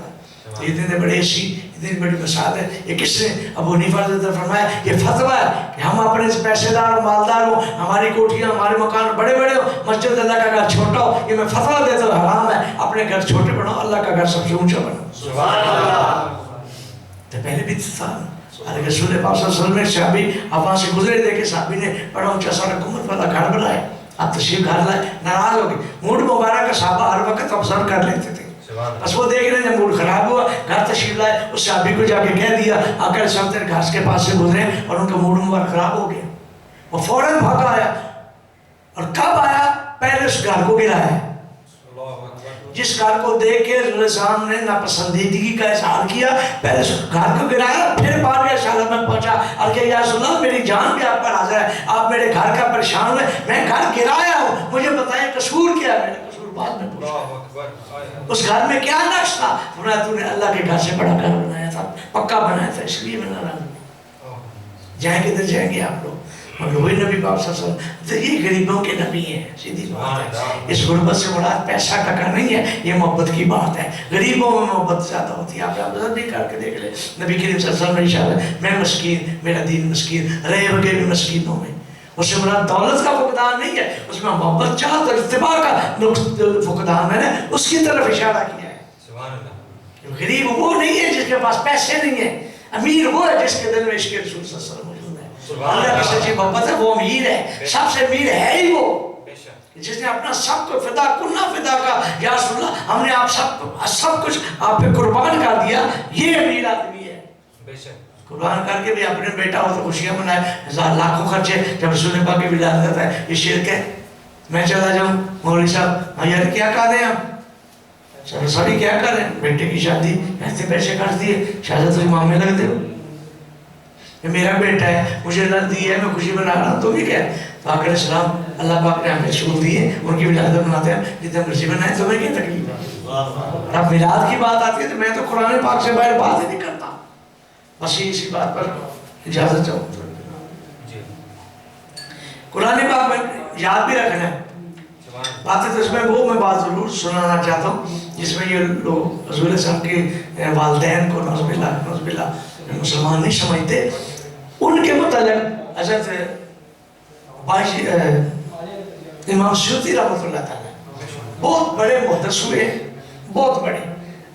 اتنے بڑے ایسی اتنی بڑی بساط ہے. یہ کس نے ابو حنیفہ نے فرمایا یہ فتویٰ ہے کہ ہم اپنے پیسے دار ہوں مالدار ہوں ہماری کوٹھیاں ہمارے مکان بڑے بڑے ہوں مسجد اللہ کا گھر چھوٹا ہو یہ میں فتویٰ دیتا ہوں حرام ہے. اپنے گھر چھوٹے بناؤ اللہ کا گھر سب سے اونچا بناؤ. سبحان اللہ. تو پہلے بھی تھا رسول پاک صلی اللہ علیہ وسلم نے صحابی اب وہاں سے گزرے تھے کہ صحابی نے بڑا اونچا سارا گنبد والا گھر بنایا. آپ تشریف گھر لائے ناراض ہو گئے. موڈ مبارک کا صحابہ ہر وقت آبزرو کر لیتے تھے بس وہ دیکھ رہے ہیں جب موڈ خراب ہوا گھر تشریف لائے اس صحابی کو جا کے کہہ دیا آقا صاحب تیرے گھر کے پاس سے گزرے اور ان کا موڈ مبارک خراب ہو گیا. وہ فوراً بھاگا آیا اور کب آیا؟ پہلے اس گھر کو گرایا جس گھر کو دیکھ کے رسول صاحب نے ناپسندیدگی کا اظہار کیا. پہلے اس گھر کو گرایا پھر بعد میں شہر میں پہنچا اور کہ یا رسول اللہ میری جان بھی آپ پر حاضر ہے آپ میرے گھر کا پریشان ہوئے میں گھر گرایا ہوں مجھے بتائیں قصور کیا ہے. میں نے قصور بعد میں پوچھا اس گھر میں کیا نقش تھا؟ فرمایا تو نے اللہ کے گھر سے بڑا گھر بنایا تھا پکا بنایا تھا اس لیے میں ناراض ہوں. جائیں کدھر جائیں گے آپ لوگ مگر وہی نبی پاک صلی اللہ علیہ وسلم تو یہ غریبوں کے نبی ہیں سیدھی بات ہے. اس غربت سے مراد پیسہ ٹکا نہیں ہے یہ محبت کی بات ہے. غریبوں میں محبت زیادہ ہوتی ہے. آپ نظر نہیں کر کے دیکھ لیں نبی کریم صلی اللہ علیہ وسلم نے اشارہ میں مسکین میرا دین مسکین رہے بگے بھی مسکینوں میں. اس سے مراد دولت کا فقدان نہیں ہے اس میں محبت چاہت اور اتباع کا فقدان ہے اس کی طرف اشارہ کیا ہے. غریب وہ نہیں ہے جس کے پاس پیسے نہیں ہیں. امیر وہ ہے جس کے دل میں عشق رسول صلی اللہ علیہ وسلم اللہ کی سچی محبت ہے. وہ امیر ہے سب سے امیر ہے ہی وہ جس نے اپنا سب کو فدا کنہ فدا کا یا رسول اللہ ہم نے آپ سب کچھ آپ پہ قربان کر دیا. یہ امیر آدمی ہے قربان کر کے بھی اپنے بیٹا ہو تو خوشیاں منائے، ہزار لاکھوں خرچے، جب رسول پاک کی ولادت ہوتا ہے یہ شرک ہے۔ میں چلا جاؤں مولوی صاحب یار کیا کہہ رہے ہیں ہم، چلو ساری کیا کر رہے ہیں، بیٹے کی شادی ایسے پیسے خرچ دیے، شاید تو امام میں لگ دے ہو، یہ میرا بیٹا ہے مجھے لگ دی ہے میں خوشی بنا رہا ہوں، تو بھی کیا ہے؟ پاک علیہ السلام اللہ پاک نے ہمیں شکر دیے، ان کی ولادت مناتے ہیں جتنے مرضی بنائیں، تمہیں کیا تکلیف ہے؟ اور اب میلاد کی بات آتی ہے تو میں تو قرآن پاک سے باہر بات ہی نہیں کرتا، بس اسی بات پر اجازت چاہوں۔ قرآن پاک میں یاد بھی رکھنا ہے باتیں، تو اس میں وہ میں بات ضرور سنانا چاہتا ہوں جس میں یہ لوگ حضور صاحب کے والدین کو نعوذ باللہ مسلمان نہیں سمجھتے، ان کے متعلق حضرت امام سیوطی رحمۃ اللہ تعالیٰ بہت بڑے محدث ہوئے، بہت بڑے،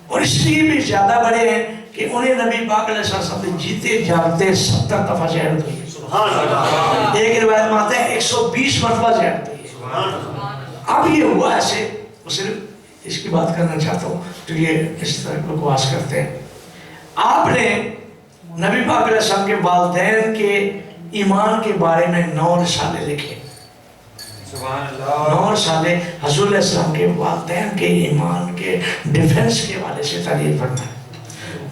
اور اس لیے بھی زیادہ بڑے ہیں کہ انہیں نبی پاک علیہ السلام نے جیتے جاگتے 70 دفعہ زیارت ہوئی، ایک روایت میں آتا ہے 120 مرتبہ زیارت ہوئی۔ اب یہ ہوا ایسے، وہ صرف اس کی بات کرنا چاہتا ہوں تو یہ اس طرح بکواس کرتے ہیں۔ آپ نے نبی پاک علیہ السلام کے والدین کے ایمان کے بارے میں 9 رسالے لکھے، 9 رسالے حضور علیہ السلام کے والدین کے ایمان کے ڈیفنس کے حوالے سے تعلیم فرمائے۔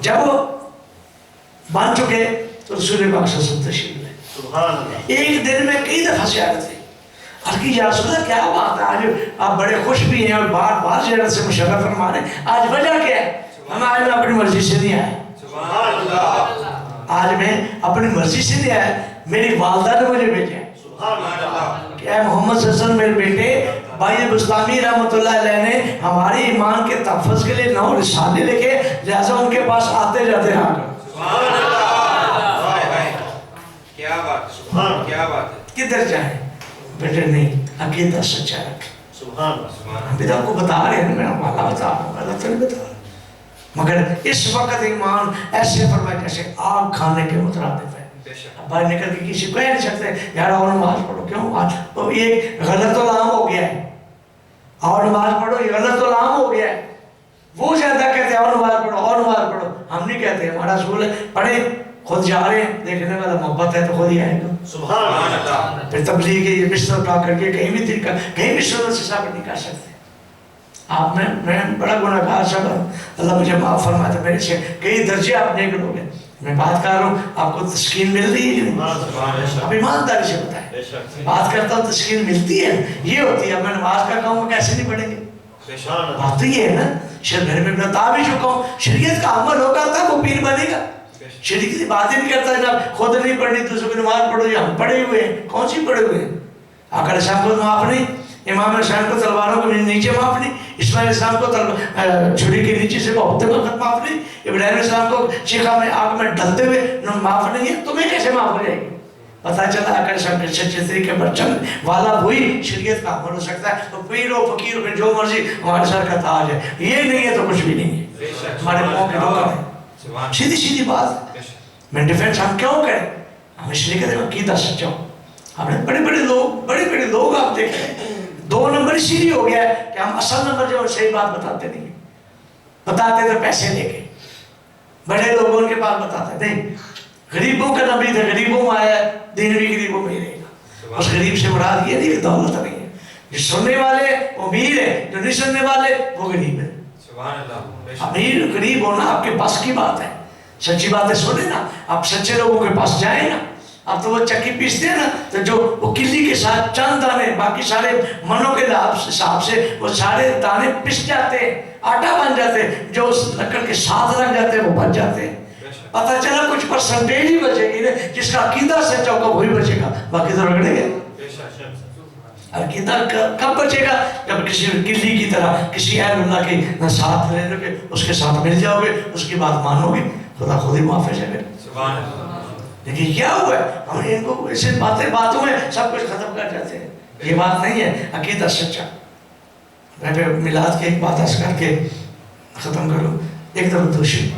جب وہ بن چکے تو رسول پاک صلی اللہ علیہ وسلم تشریف لائے، ایک دن میں کئی دفعہ زیارت ہوئی۔ عرض کی یا رسول اللہ کیا بات ہے، آج آپ بڑے خوش بھی ہیں اور بار بار زیارت سے مشرف فرما رہے ہیں، آج وجہ کیا ہے؟ ہم آج میں اپنی مرضی سے نہیں آئے، آج میں اپنی مرضی سے نہیں آیا، میری والدہ نے مجھے بھیجا ہے کہ اے محمد صلی اللہ علیہ وسلم میرے بیٹے بھائی بستامی رحمۃ اللہ علیہ نے ہماری ایمان کے تحفظ کے لیے 9 رسالے لکھے، لہذا ان کے پاس آتے جاتے رہا کیا بات ہے، کدھر جائیں بیٹے نہیں عقیدہ سچا رکھیں۔ ہم آپ کو بتا رہے ہیں، میں اللہ بتا رہا ہوں، اللہ تعالیٰ بتا رہا ہوں، مگر اس وقت ایمان ایسے فرمائے جیسے آگ کھانے کے مترادف ہے۔ اب باہر نکل کے کسی کو کہہ نہیں سکتے یار اور نماز پڑھو، کیوں؟ آج تو یہ غلط العام ہو گیا ہے، اور نماز پڑھو یہ غلط العام ہو گیا ہے۔ وہ زیادہ کہتے ہیں اور نماز پڑھو اور نماز پڑھو، ہم نہیں کہتے، ہمارا اصول ہے پڑھے، خود جا رہے ہیں، دیکھنے والا محبت ہے تو خود ہی آئے گا۔ سبحان اللہ۔ پھر تبلیغ کے یہ بستر اٹھا کر کے کہیں بھی طریقہ کہیں بھی سنت سے ثابت نہیں کر سکتے۔ آپ میں بڑا گناہ گار سب ہوں، اللہ مجھے معاف فرمائے، تو میرے سے کئی درجے آپ نیک لوگ ہیں، میں بات کر رہا ہوں، آپ کو تسکین مل رہی ہے کہ نہیں؟ اب ایمانداری سے بتائیں، بات کرتا ہوں تسکین ملتی ہے، یہ ہوتی ہے، میں نماز کا کہوں کیسے نہیں پڑھیں گے؟ بات تو یہ ہے نا، گھر میں بتا بھی چکا ہوں، شریعت کا عمل ہوگا تب وہ پیر بنے گا، شریعت کی بات ہی نہیں کرتا جب خود نہیں پڑھنی دوسروں کی نماز پڑھو، یا ہم پڑھے ہوئے ہیں، کون سی پڑھے ہوئے ہیں؟ آقا علیہ السلام کو معاف نہیں، امام علیہ السلام کو تلواروں کے نیچے معاف نہیں، اسماعیل علیہ السلام کو چھری کے نیچے سے بہتے وقت معاف نہیں، ابراہیم علیہ السلام کو چیخا میں آگ میں ڈلتے ہوئے معاف نہیں ہے، تمہیں کیسے معاف ہو جائے گی؟ پتہ چلا آقا علیہ السلام کے سچے طریقے پر چل والا ہوئی شریعت کا عمل ہو سکتا ہے، تو پیر و فقیر ہو جو مرضی ہمارے سر کا تاج ہے، یہ نہیں ہے تو کچھ بھی نہیں ہے، ہمارے پاؤں کے دھوکہ ہے، سیدھی سیدھی بات ہے۔ میں ڈیفینس ہم کیوں کریں؟ ہم اس لیے کہتے ہیں عقیدہ سچا ہو۔ ہم نے بڑے بڑے لوگ آپ دیکھ رہے ہیں، 2 نمبر اسی لیے ہو گیا ہے کہ ہم اصل نمبر جو صحیح بات بتاتے نہیں، بتاتے تھے پیسے لے کے، بڑے لوگوں کے پاس بتاتے نہیں، غریبوں کا نبی تھا، غریبوں میں آیا، دین بھی غریبوں میں ہی رہے گا۔ اس غریب سے مراد یہ نہیں کہ دولت نہیں ہے، جو سننے والے وہ امیر ہے، جو نہیں سننے والے وہ غریب ہے۔ امیر غریب ہونا آپ کے پاس کی بات ہے، سچی باتیں سنیں نا، آپ سچے لوگوں کے پاس جائیں نا، اب تو وہ چکی پیستے ہیں نا، تو جو وہ کلی کے ساتھ چند دانے، باقی سارے منوں کے حساب سے وہ سارے دانے پس جاتے ہیں، آٹا بن جاتے ہیں، جو اس لکڑ کے ساتھ رکھ جاتے ہیں وہ بچ جاتے ہیں۔ پتہ چلا کچھ پرسنٹیج ہی بچے گی، جس کا عقیدہ سچا ہوگا وہی بچے گا، باقی تو رگڑے گئے۔ عقیدہ کب بچے گا؟ جب کسی کلی کی طرح کسی اہل اللہ کے ساتھ رہنے کے، اس کے ساتھ مل جاؤ گے، اس کی بات مانو گے، خدا خود ہی معاف ہے جائے۔ لیکن کیا ہوا ہے؟ ہم ان کو ایسے باتوں میں سب کچھ ختم کر جاتے ہیں، یہ بات نہیں ہے عقیدہ سچا۔ میں پہ میلاد کی ایک بات عرض کر کے ختم کروں، ایک طرف دوشی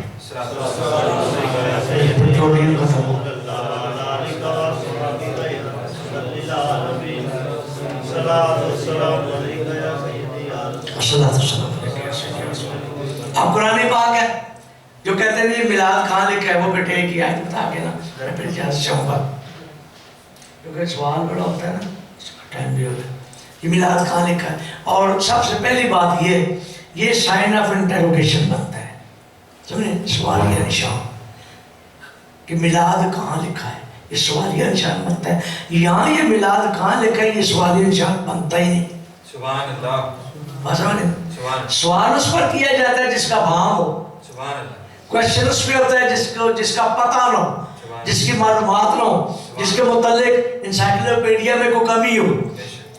پٹرولین ختم ہو، آپ قرآن پاک ہے جو کہتے کہتے ہیں یہ میلاد کہاں لکھا ہے، وہ بیٹے کی آیت بتا کے نا میں پھر اجازت چاہوں گا، کیونکہ سوال بڑا ہوتا ہے نا، ٹائم بھی ہو گیا. یہ میلاد کہاں لکھا ہے؟ اور سب سے پہلی بات یہ سائن آف انٹروگیشن بنتا ہے، سمجھیں، سوالیہ نشان کہ میلاد کہاں لکھا ہے، یہ سوالیہ نشان بنتا ہے. یہاں یہ میلاد کہاں لکھا ہے یہ سوالیہ نشان بنتا ہی نہیں. سبحان اللہ. سوال اس پر کیا جاتا ہے جس کا بھام ہو، سبحان اللہ. کوشچن اس پہ ہوتا ہے جس کا پتہ نہ ہو، جس کی معلومات نہ ہو، جس کے متعلق انسائکلوپیڈیا میں کوئی کمی ہو.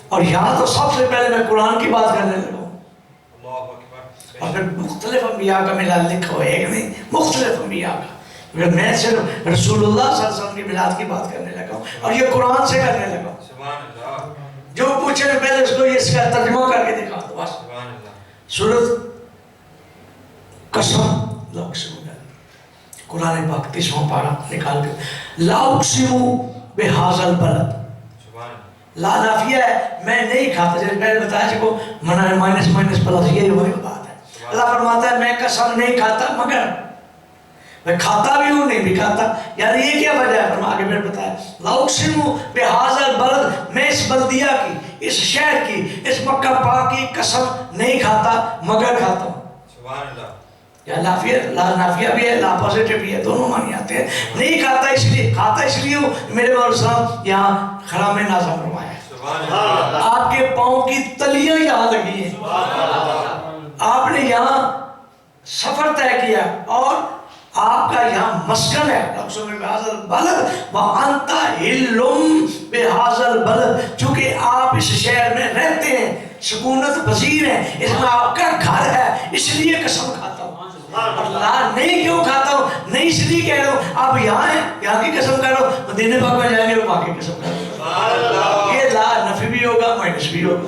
اور یہاں تو سب سے پہلے میں قرآن کی بات کرنے لگا ہوں، اور پھر مختلف انبیاء کا میلاد لکھا ہوا ہے، ایک نہیں مختلف انبیاء کا. میں صرف رسول اللہ صلی اللہ علیہ وسلم کی میلاد کی بات کرنے لگا ہوں اور یہ قرآن سے کرنے لگا ہوں. سبحان اللہ. جو پوچھے پہلے اس کو یہ اس کا ترجمہ کر کے دکھا دو بس. سبحان اللہ. سورۃ قسم لا اقسم قرآن پاک 30واں پارہ نکال کے لا اقسم بہذا البلد. لا نافیہ ہے، میں نہیں کھاتا، جیسے میں نے بتایا جس کو منع ہے مائنس پلس، یہ وہی بات ہے. اللہ فرماتا ہے میں قسم نہیں کھاتا مگر میں کھاتا بھی ہوں نہیں بھی کھاتا. یعنی یہ کیا وجہ ہے؟ فرما کے پھر بتایا لا اقسم بہذا البلد، میں اس بلدیہ کی، اس شہر کی، اس مکہ پاک کی قسم نہیں کھاتا مگر کھاتا ہوں. سبحان اللہ. یا لا نافیہ بھی ہے، لا پازیٹیو بھی ہے، دونوں معنی آتے ہیں. نہیں کھاتا اس لیے، کھاتا اس لیے ہوں میرے مولا صاحب یہاں خرام نازم فرمایا ہے. آپ کے پاؤں کی تلیاں یہاں لگی ہیں، آپ نے یہاں سفر طے کیا اور آپ کا یہاں مسکن ہے. اقسم بہذا البلد وانت حل بہذا البلد، چونکہ آپ اس شہر میں رہتے ہیں، سکونت پذیر ہیں، اس میں آپ کا گھر ہے، اس لیے قسم کھاتا ہوں. اللہ نہیں کیوں کھاتا ہوں؟ نہیں اس لیے کہہ رہا ہوں آپ یہاں ہیں، یہاں کی قسم کر رہا ہوں، مدینے پاک میں جائیں گے وہ وہاں کی قسم کر رہا ہوں. یہ لا نفی بھی ہوگا مائنس بھی ہوگا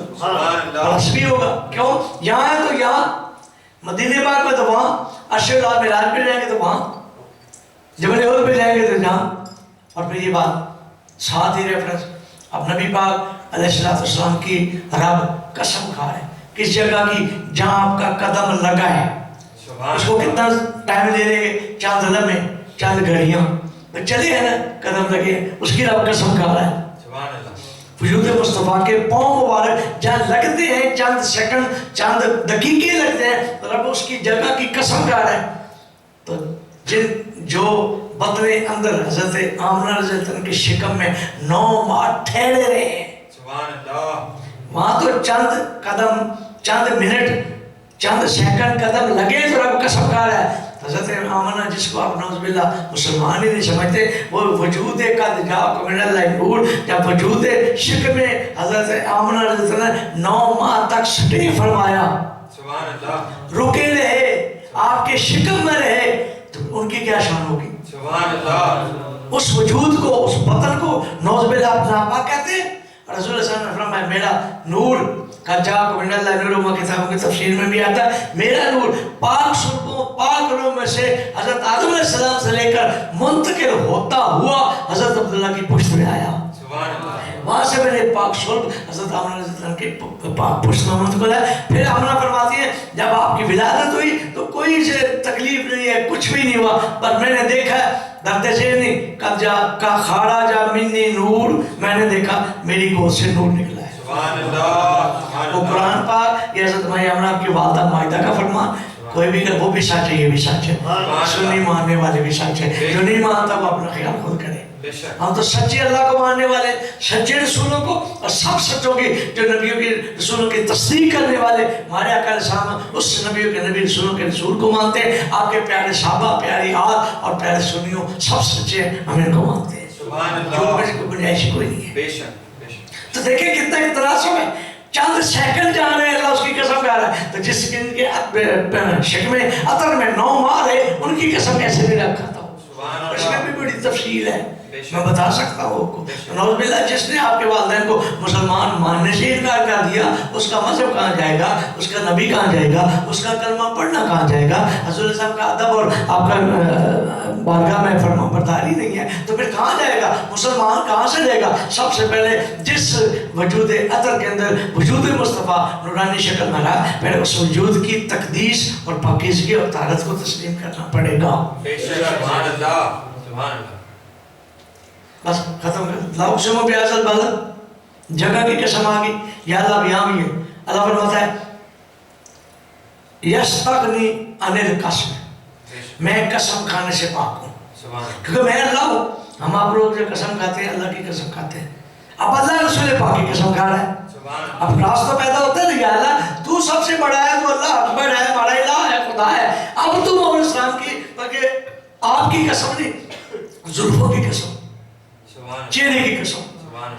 پلس بھی ہوگا. کیوں؟ یہاں ہے تو یہاں، مدینے پاک میں تو وہاں، عرش اللہ معراج پہ جائیں گے تو وہاں، جبل احد پہ جائیں گے تو جہاں. اور پھر یہ بات ساتھ ہی ریفرنس اب نبی پاک علیہ السلام کی رب قسم کھا رہے ہیں کس جگہ کی جہاں آپ کا قدم لگا ہے. اس کو کتنا ٹائم لے رہے ہیں؟ چاند لمحے، چاند گھڑیاں چلے ہیں نا، قدم لگے، اس کی رب قسم کھا رہا ہے. وجود مصطفیٰ کے پاؤں مبارک جہاں لگتے ہیں، چند سیکنڈ چند دقیقے لگتے ہیں، رب اس کی جگہ کی قسم کھا رہا ہے. تو جو بطن اندر حضرت آمنہ رضی اللہ عنہ کی شکم میں 9 ماہ ٹھہرے رہے ہیں، وہاں تو چند قدم، چند منٹ، چند سیکنڈ قدم لگے تو رب قسم کھا رہا ہے. حضرت آمنہ جس کو آپ نعوذ باللہ مسلمان ہی نہیں سمجھتے، وہ وجود قد جاءکم من اللہ نور، جب وجود شکم میں حضرت آمنہ رضی اللہ عنہ 9 ماہ تک سٹے فرمایا، رکے رہے، آپ کے شکم میں رہے، تو ان کی کیا شان ہوگی؟ اس وجود کو، اس بطن کو نعوذ باللہ اپنا پاک کہتے ہیں. رسول اللہ صلی اللہ علیہ وسلم نے فرمایا میرا نور قد جاءکم من اللہ نور، کتابوں کی تفسیر میں بھی آتا ہے میرا نور پاک سرخوں پاک روح میں سے حضرت آدم علیہ السلام سے لے کر منتقل ہوتا ہوا حضرت عبداللہ کی پشت میں آیا. وہاں سے میں نے پاک سرخ حضرت آمنہ رضی اللہ عنہ کے پاک پشت میں منتقل ہے. پھر آمنہ فرماتی ہے جب آپ کی ولادت ہوئی تو کوئی سے تکلیف نہیں ہے، کچھ بھی نہیں ہوا، پر میں نے دیکھا درد ذہنی قد جا کا کھاڑا جا منی نور، میں نے دیکھا میری گود سے نور نکلا ہے. وہ قرآن پاک یہ حضرت مائی آمنہ آپ کی والدہ مائدہ کا فرمان، کوئی بھی کہ وہ بھی سچ ہے، یہ بھی سچ ہے، سنی ماننے والے بھی سچ ہے، جو نہیں مانتا وہ اپنا خیال خود کرے. ہم تو سچے اللہ کو ماننے والے، سچے رسولوں کو، اور سب سچوں کی جو نبیوں کی رسولوں کی تصدیق کرنے والے ہمارے آقا علیہ السلام اس نبیوں کے نبی رسولوں کے رسول کو مانتے ہیں. آپ کے پیارے صحابہ، پیاری آل اور پیارے سنیوں سب سچے ہیں، ہم ان کو مانتے ہیں. جو میں کوئی گنجائش کوئی نہیں ہے. تو دیکھیں کتنا تناسب ہے. چند سیکنڈ جا رہے ہیں اللہ اس کی قسم کھا رہا ہے. تو جس کے شکم عطر میں 9 ماہ رہے ان کی قسم کیسے بھی رکھا تھا. اس میں بھی بڑی تفصیل ہے. میں بتا سکتا ہوں آپ کو. نعوذ باللہ جس نے آپ کے والدین کو مسلمان ماننے سے انکار کر دیا اس کا مذہب کہاں جائے گا, اس کا نبی کہاں جائے گا, اس کا کلمہ پڑھنا کہاں جائے گا, حضور صاحب کا ادب اور آپ کا بارگاہ میں فرما برداری نہیں ہے تو پھر کہاں جائے گا, مسلمان کہاں سے جائے گا. سب سے پہلے جس وجود عطر کے اندر وجود مصطفیٰ نورانی شکل میں رہا, پہلے اس وجود کی تقدیس اور پاکیزگی اور طہارت کو تسلیم کرنا پڑے گا. سبحان اللہ, سبحان اللہ. بس ختم کر. لا اقسم بہذا البلد, جگہ کی قسم آ گئی. یا اللہ بھی یہاں بھی ہے. اللہ فرماتا ہے یستغنی عن القسم, میں قسم کھانے سے پاک ہوں کیونکہ میں اللہ ہوں. ہم آپ لوگ جو قسم کھاتے ہیں اللہ کی قسم کھاتے ہیں. اب اللہ رسول پاک کی قسم کھا رہا ہے. اب راستہ پیدا ہوتا ہے نا, یا اللہ تو سب سے بڑا ہے, تو اللہ اکبر ہے, ہمارا الہ ہے, خدا ہے. اب تم اور اسلام کی بلکہ آپ کی قسم نہیں, زلفوں کی قسم, چہرے کی قسم,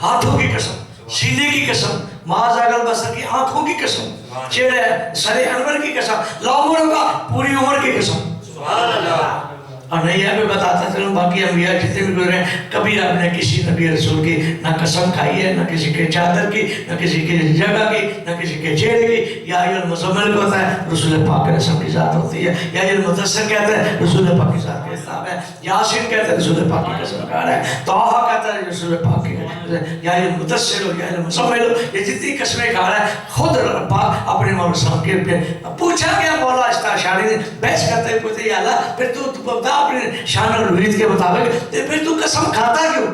ہاتھوں کی قسم, سینے کی قسم, معاذ اگل بسر کی آنکھوں کی قسم, چہرے سر انور کی قسم, لعمروں کا پوری عمر کی قسم. سبحان اللہ. اور میں یہ بھی بتاتا چلوں باقی انبیاء جتنے بھی گزرے ہیں کبھی آپ نے کسی نبی رسول کی نہ قسم کھائی ہے, نہ کسی کے چادر کی, نہ کسی کی جگہ کی, نہ کسی کے چہرے کی. یا المزمل کو ہوتا ہے رسول پاک کے رسم کی ذات ہوتی ہے. یا المدثر کہتا ہے رسول پاک کی ذات کا خطاب ہے. یاسین کہتا ہے رسول پاک کی قسم کھا رہا ہے. طٰہٰ کہتا ہے رسول پاک کی. یا المدثر ہو یا المزمل ہو, یہ جتنی قسمیں کھا رہا ہے خود پاک اپنے مولا صاحب کے پوچھا گیا. مولا اشتاشاری نے بحث کرتے ہوئے پوچھتے یا اللہ پھر تو بتا اپنے شان اور رویت کے مطابق پھر تو قسم کھاتا کیوں؟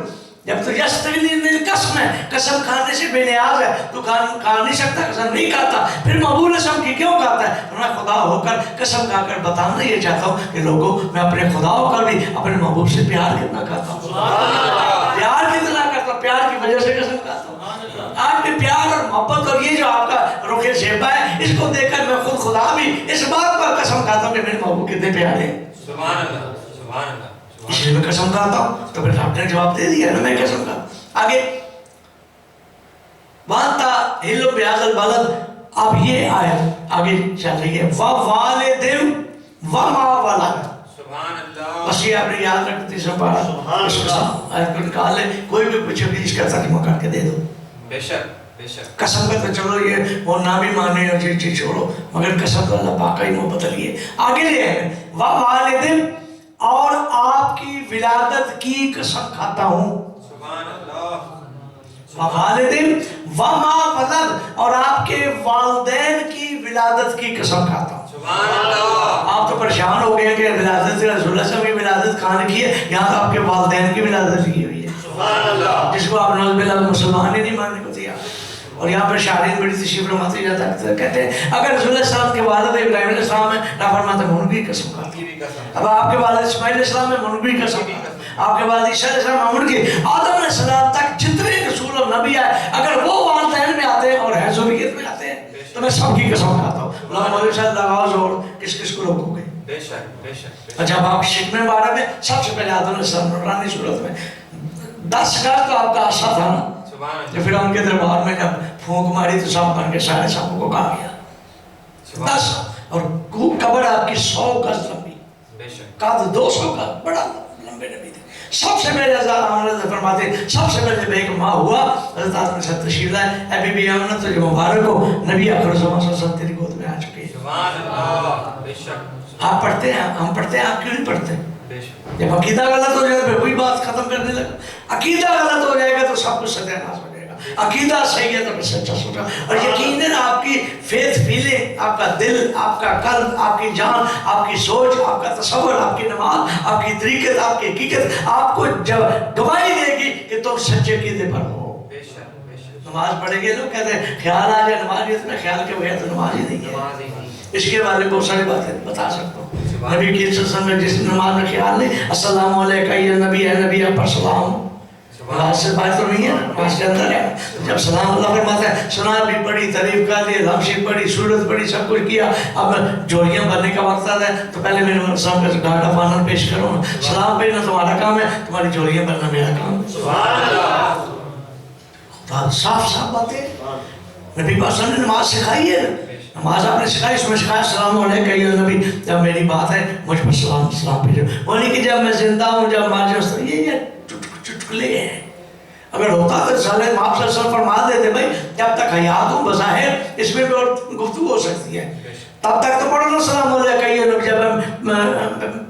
جب تو یستغنی عن القسم ہے, قسم کھانے سے بے نیاز ہے, تو کھا نہیں سکتا, قسم نہیں کھاتا, پھر مقبول قسم کی کیوں کھاتا ہے؟ میں خدا ہو کر قسم کھا کر بتانا یہ چاہتا ہوں کہ لوگوں میں اپنے خدا ہو کر بھی اپنے محبوب سے پیار کتنا کرتا ہوں, پیار کتنا کرتا ہوں, پیار کی وجہ سے قسم کھاتا ہوں. آپ کے پیار اور محبت اور یہ جو آپ کا رخ زیبا ہے اس کو دیکھ کر میں خود خدا بھی اس بات پر قسم کھاتا ہوں کہ میرے محبوب کتنے پیارے ہیں. سبحان اللہ, سبحان اللہ. اس لیے میں قسم کھاتا ہوں. تو پھر آپ نے جواب دے دیا نا, میں قسم کھاتا ہوں. آگے وانتا ہلو بہذا البلد, اب یہ آیت آگے چل رہی ہے ووالدم وما ولد. سبحان اللہ. بس یہ آپ نے یاد رکھتی سنبھالا. آیت کو نکال لے, کوئی بھی پوچھے بھی اس کا ترجمہ کر کے دے دو. بے شک, بے شک. قسم کا تو چلو یہ وہ نہ بھی مانے اور یہ چیز چھوڑو, مگر قسم تو اللہ پاک کا ہی محبت لیے. آگے یہ ہے ووالدم, اور آپ کی ولادت کی قسم کھاتا ہوں. سبحان اللہ. ووالدم وما ولد, اور آپ کے والدین کی ولادت کی قسم کھاتا ہوں. سبحان اللہ. آپ تو پریشان ہو گئے کہ ولادت رسول اللہ صلی اللہ علیہ وسلم کی ولادت کہاں کی ہے, یہاں تو آپ کے والدین کی ولادت کی ہوئی ہے. سبحان اللہ. جس کو آپ نعوذ باللہ مسلمان ہی نہیں ماننے کو تیار. اور یہاں پر شاعرین بڑی تشریف فرماتے جاتا ہے, کہتے ہیں اگر رسول اللہ صلی اللہ علیہ وسلم کے والد ابراہیم علیہ السلام ہے نا فرماتا ہے, منگوی قسم کھاتا ہوں. اب آپ کے والد اسماعیل علیہ السلام ہے, منگوی قسم کھاتا ہوں. آپ کے والد عیسیٰ علیہ السلام عمر کے آدم علیہ السلام تک جتنے رسول اور نبی آئے اگر وہ والدین میں آتے ہیں اور حیثیت میں آتے ہیں تو میں سب کی قسم کھاتا ہوں. اللہ علیہ وسلم لگاؤ زور, کس کس کو روکو گے؟ بے شک, بے شک. اور جب آپ شکم بارہ میں سب سے پہلے آدم علیہ السلام نورانی صورت میں 10 گز تو آپ کا عصا تھا نا, جو پھر ان کے دربار میں جب پھونک ماری تو سانپ بن کے سارے سانپوں کو کھا گیا. 10 اور قبر آپ کی 100 گز لمبی, قد 200 کا, بڑا لمبے نبی تھے. سب سے پہلے حضرت فرماتے ہیں سب سے پہلے بے ایک ماں ہوا, حضرت آدم نے سب تشریف لائے, اے بی بی آمنہ تو جو مبارک ہو, نبی آخر زمان صلی اللہ علیہ وسلم تیری گود میں آ چکے ہیں. سبحان اللہ. بے شک. آپ پڑھتے ہیں, ہم پڑھتے ہیں, آپ کیوں نہیں پڑھتے؟ بے شک. جب عقیدہ غلط ہو جائے پھر وہی بات ختم کرنے لگا. عقیدہ غلط ہو جائے گا تو سب کچھ ستیہ ناش ہو جائے گا. عقیدہ صحیح ہے تو پھر سچا سوچا, اور یقیناً آپ کی فیتھ فیلنگ, آپ کا دل, آپ کا قلب, آپ کی جان, آپ کی سوچ, آپ کا تصور, آپ کی نماز, آپ کی طریقت, آپ کی حقیقت آپ کو گواہی دے گی کہ تم سچے عقیدے پر ہو. بے شک, بے شک. نماز پڑھیں گے لوگ کہتے ہیں خیال آ جائے نماز, اتنا خیال کے بغیر تو نماز ہی نہیں ہے. اس کے بارے میں بہت ساری باتیں بتا سکتا ہوں. نبی کی وسلم نے جس نماز میں خیال نہیں, السلام علیکہ یا نبی ہے, نبی آپ پر سلام, نماز سے بات تو نہیں ہے, نماز کے اندر ہے. جب سلام اللہ فرماتا ہے, سنات بھی پڑھی, تعریف کا دی, لمشی پڑھی, سورت پڑھی, سب کچھ کیا, اب جوڑیاں بھرنے کا وقت آتا ہے تو پہلے میرے سلام کا گارڈ آف آنر پیش کرو. سلام بھیجنا تمہارا کام ہے, تمہاری جوڑیاں بھرنا میرا کام ہے. سبحان اللہ. صاف صاف باتیں نبی پاک صلی اللہ علیہ وسلم نے نماز سکھائی ہے. نماز آپ نے سکھائی, اس میں سکھایا السلام علیکہ یا نبی, جب میری بات ہے مجھ پر سلام بھیجو. وہ نہیں کہ جب میں زندہ ہوں, جب مار جاؤں, یہ شکلیں ہیں. اگر ہوتا تو رسالہ آپ صلی اللہ علیہ وسلم فرما دیتے بھائی جب تک حیات ہوں بظاہر اس میں بھی اور گفتگو ہو سکتی ہے, تب تک تو پڑھو نا السلام علیکم کہیے لوگ, جب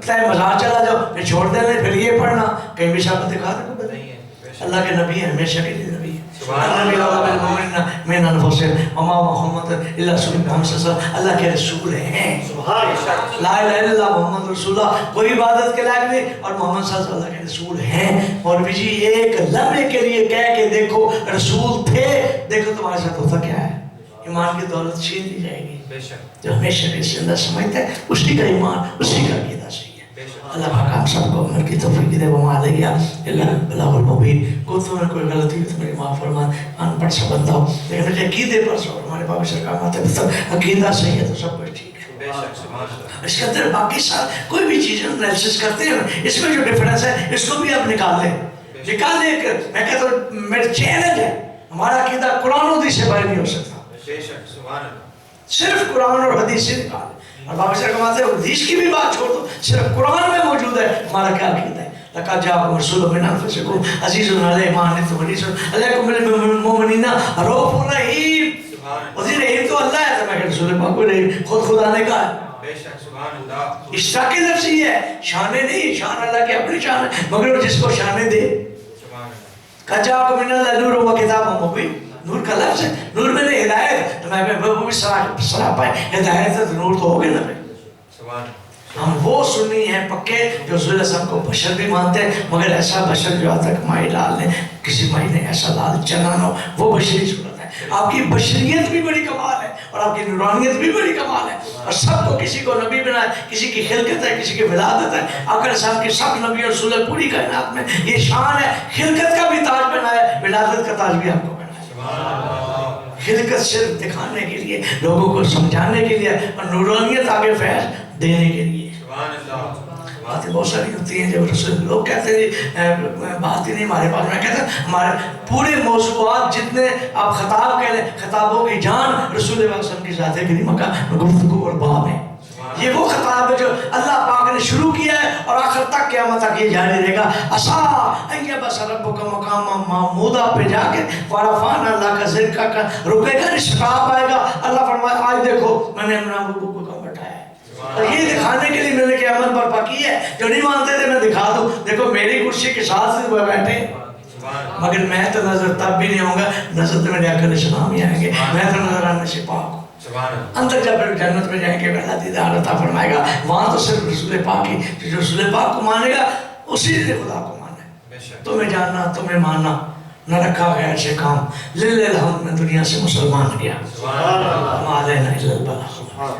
طے مزار چلا جاؤ پھر چھوڑ دینا, پھر یہ پڑھنا کہیں بھی شابت دکھا دے. اللہ کے نبی ہیں, ہمیشہ کے لیے نبی ہیں. النبی من انفسہم وما محمد الا رسول محمد صلی اللہ علیہ وسلم, اللہ کے رسول ہیں. لا الہ الا اللہ محمد رسول اللہ, کوئی عبادت کے لائق نہیں, اور محمد صلی اللہ علیہ وسلم کے رسول ہیں. اور بھی جی ایک لمحے کے لیے کہہ کے دیکھو رسول تھے, دیکھو تمہارے ساتھ ہوتا کیا ہے. ایمان کی دولت چھین دی جائے گی. جو ہمیشہ کے زندہ سمجھتا ہے اسی کا ایمان, اسی کا عقیدہ صحیح ہے. اللہ پاک ہم سب کو عمر کی توفیق دے. وما علیہ الا البلاغ المبین. کوئی میں کوئی غلطی ہو تو میری معاف فرما, ان پڑھ سا بندہ ہوں لیکن مجھے عقیدے پر سو, ہمارے پاک سرکار ہے عقیدہ صحیح ہے تو سب کچھ ٹھیک ہے. اس کے اندر باقی ساتھ کوئی بھی چیز انالیسس کرتے ہیں, اس میں جو ڈفرینس ہے اس کو بھی آپ نکال لیں. نکال لیں. میں کہتا ہوں میرا چیلنج ہے, ہمارا عقیدہ قرآن و حدیث سے باہر نہیں ہو سکتا, صرف قرآن اور حدیث سے نکال. اور بابا صاحب کہتے ہیں حدیث کی بھی بات چھوڑ دو, صرف قرآن میں موجود ہے ہمارا کیا عقیدہ ہے. لقد جاءکم رسول من انفسکم عزیز علیہ ما عنتم حریص علیکم بالمؤمنین رؤوف رحیم. اور یہ رحیم تو اللہ ہے, تو میں کہ رسول پاک کو رحیم خود خدا نے کہا ہے. اشتاق لفظ یہ ہے, شان نہیں, شان اللہ کی اپنی شان ہے, مگر جس کو شان دے. قد جاءکم من اللہ نور و کتاب مبین, نور کا لفظ ہے, نور میں نے ہدایت, تو میں وہ بھی صلاح پائے ہدایت ہے تو نور تو ہوگے نا بھائی. ہم وہ سنی ہیں پکے جو رسول اللہ صلی اللہ علیہ وسلم کو بشر بھی مانتے ہیں, مگر ایسا بشر جو آج تک مائی لال نے کسی مائی نے ایسا لال چنا نہ ہو, وہ بشری صورت ہے. آپ کی بشریت بھی بڑی کمال ہے اور آپ کی نورانیت بھی بڑی کمال ہے, اور سب کو کسی کو نبی بنائے, کسی کی خلقت ہے, کسی کی ولادت ہے. آقا صاحب کی سب نبی اور رسول پوری کائنات میں یہ شان ہے, خلقت کا بھی تاج بنایا, ولادت کا تاج بھی آپ کو بنایا. خلقت صرف دکھانے کے لیے, لوگوں کو سمجھانے کے لیے, اور نورانیت آگے فیض دینے کے لیے. باتیں بہت ساری ہوتی ہیں جب رسول لوگ کہتے ہیں بات ہی نہیں ہمارے پاس. میں کہتا ہوں ہمارے پورے موضوعات جتنے آپ خطاب کہہ لیں, خطابوں کی جان رسول اللہ علیہ وسلم کی ذات کریم کا گفتگو اور باب ہے. یہ وہ خطاب ہے جو اللہ پاک نے شروع کیا ہے اور آخر تک قیامت تک یہ جاری رہے گا. عسیٰ ان یبعث ربک مقاما محمودا پہ جا کے ورفعنا اللہ کا ذکر کا رکے گا, شتاب آئے گا. اللہ فرمائے آج دیکھو میں نے اپنا ابو کو کہاں بٹھایا ہے, اور یہ دکھانے کے لیے میں نے قیامت برپا کی ہے. جو نہیں مانتے تھے میں دکھا دوں, دیکھو میری کرسی کے ساتھ سے وہ بیٹھے, مگر میں تو نظر تب بھی نہیں ہوں گا, نظر تو میرے آقا علیہ السلام ہی آئیں گے. میں تو نظر آنے سے پاک ہوں. اندر جب جنت میں جائیں گے اللہ دیدار عطا فرمائے گا, وہاں تو صرف رسول پاک ہی, جو رسول پاک کو مانے گا اسی نے خدا کو مانا ہے. تمہیں جاننا, تمہیں ماننا, نہ رکھا غیر سے کام. للہ الحمد میں دنیا سے مسلمان گیا. ما علینا الا البلاغ.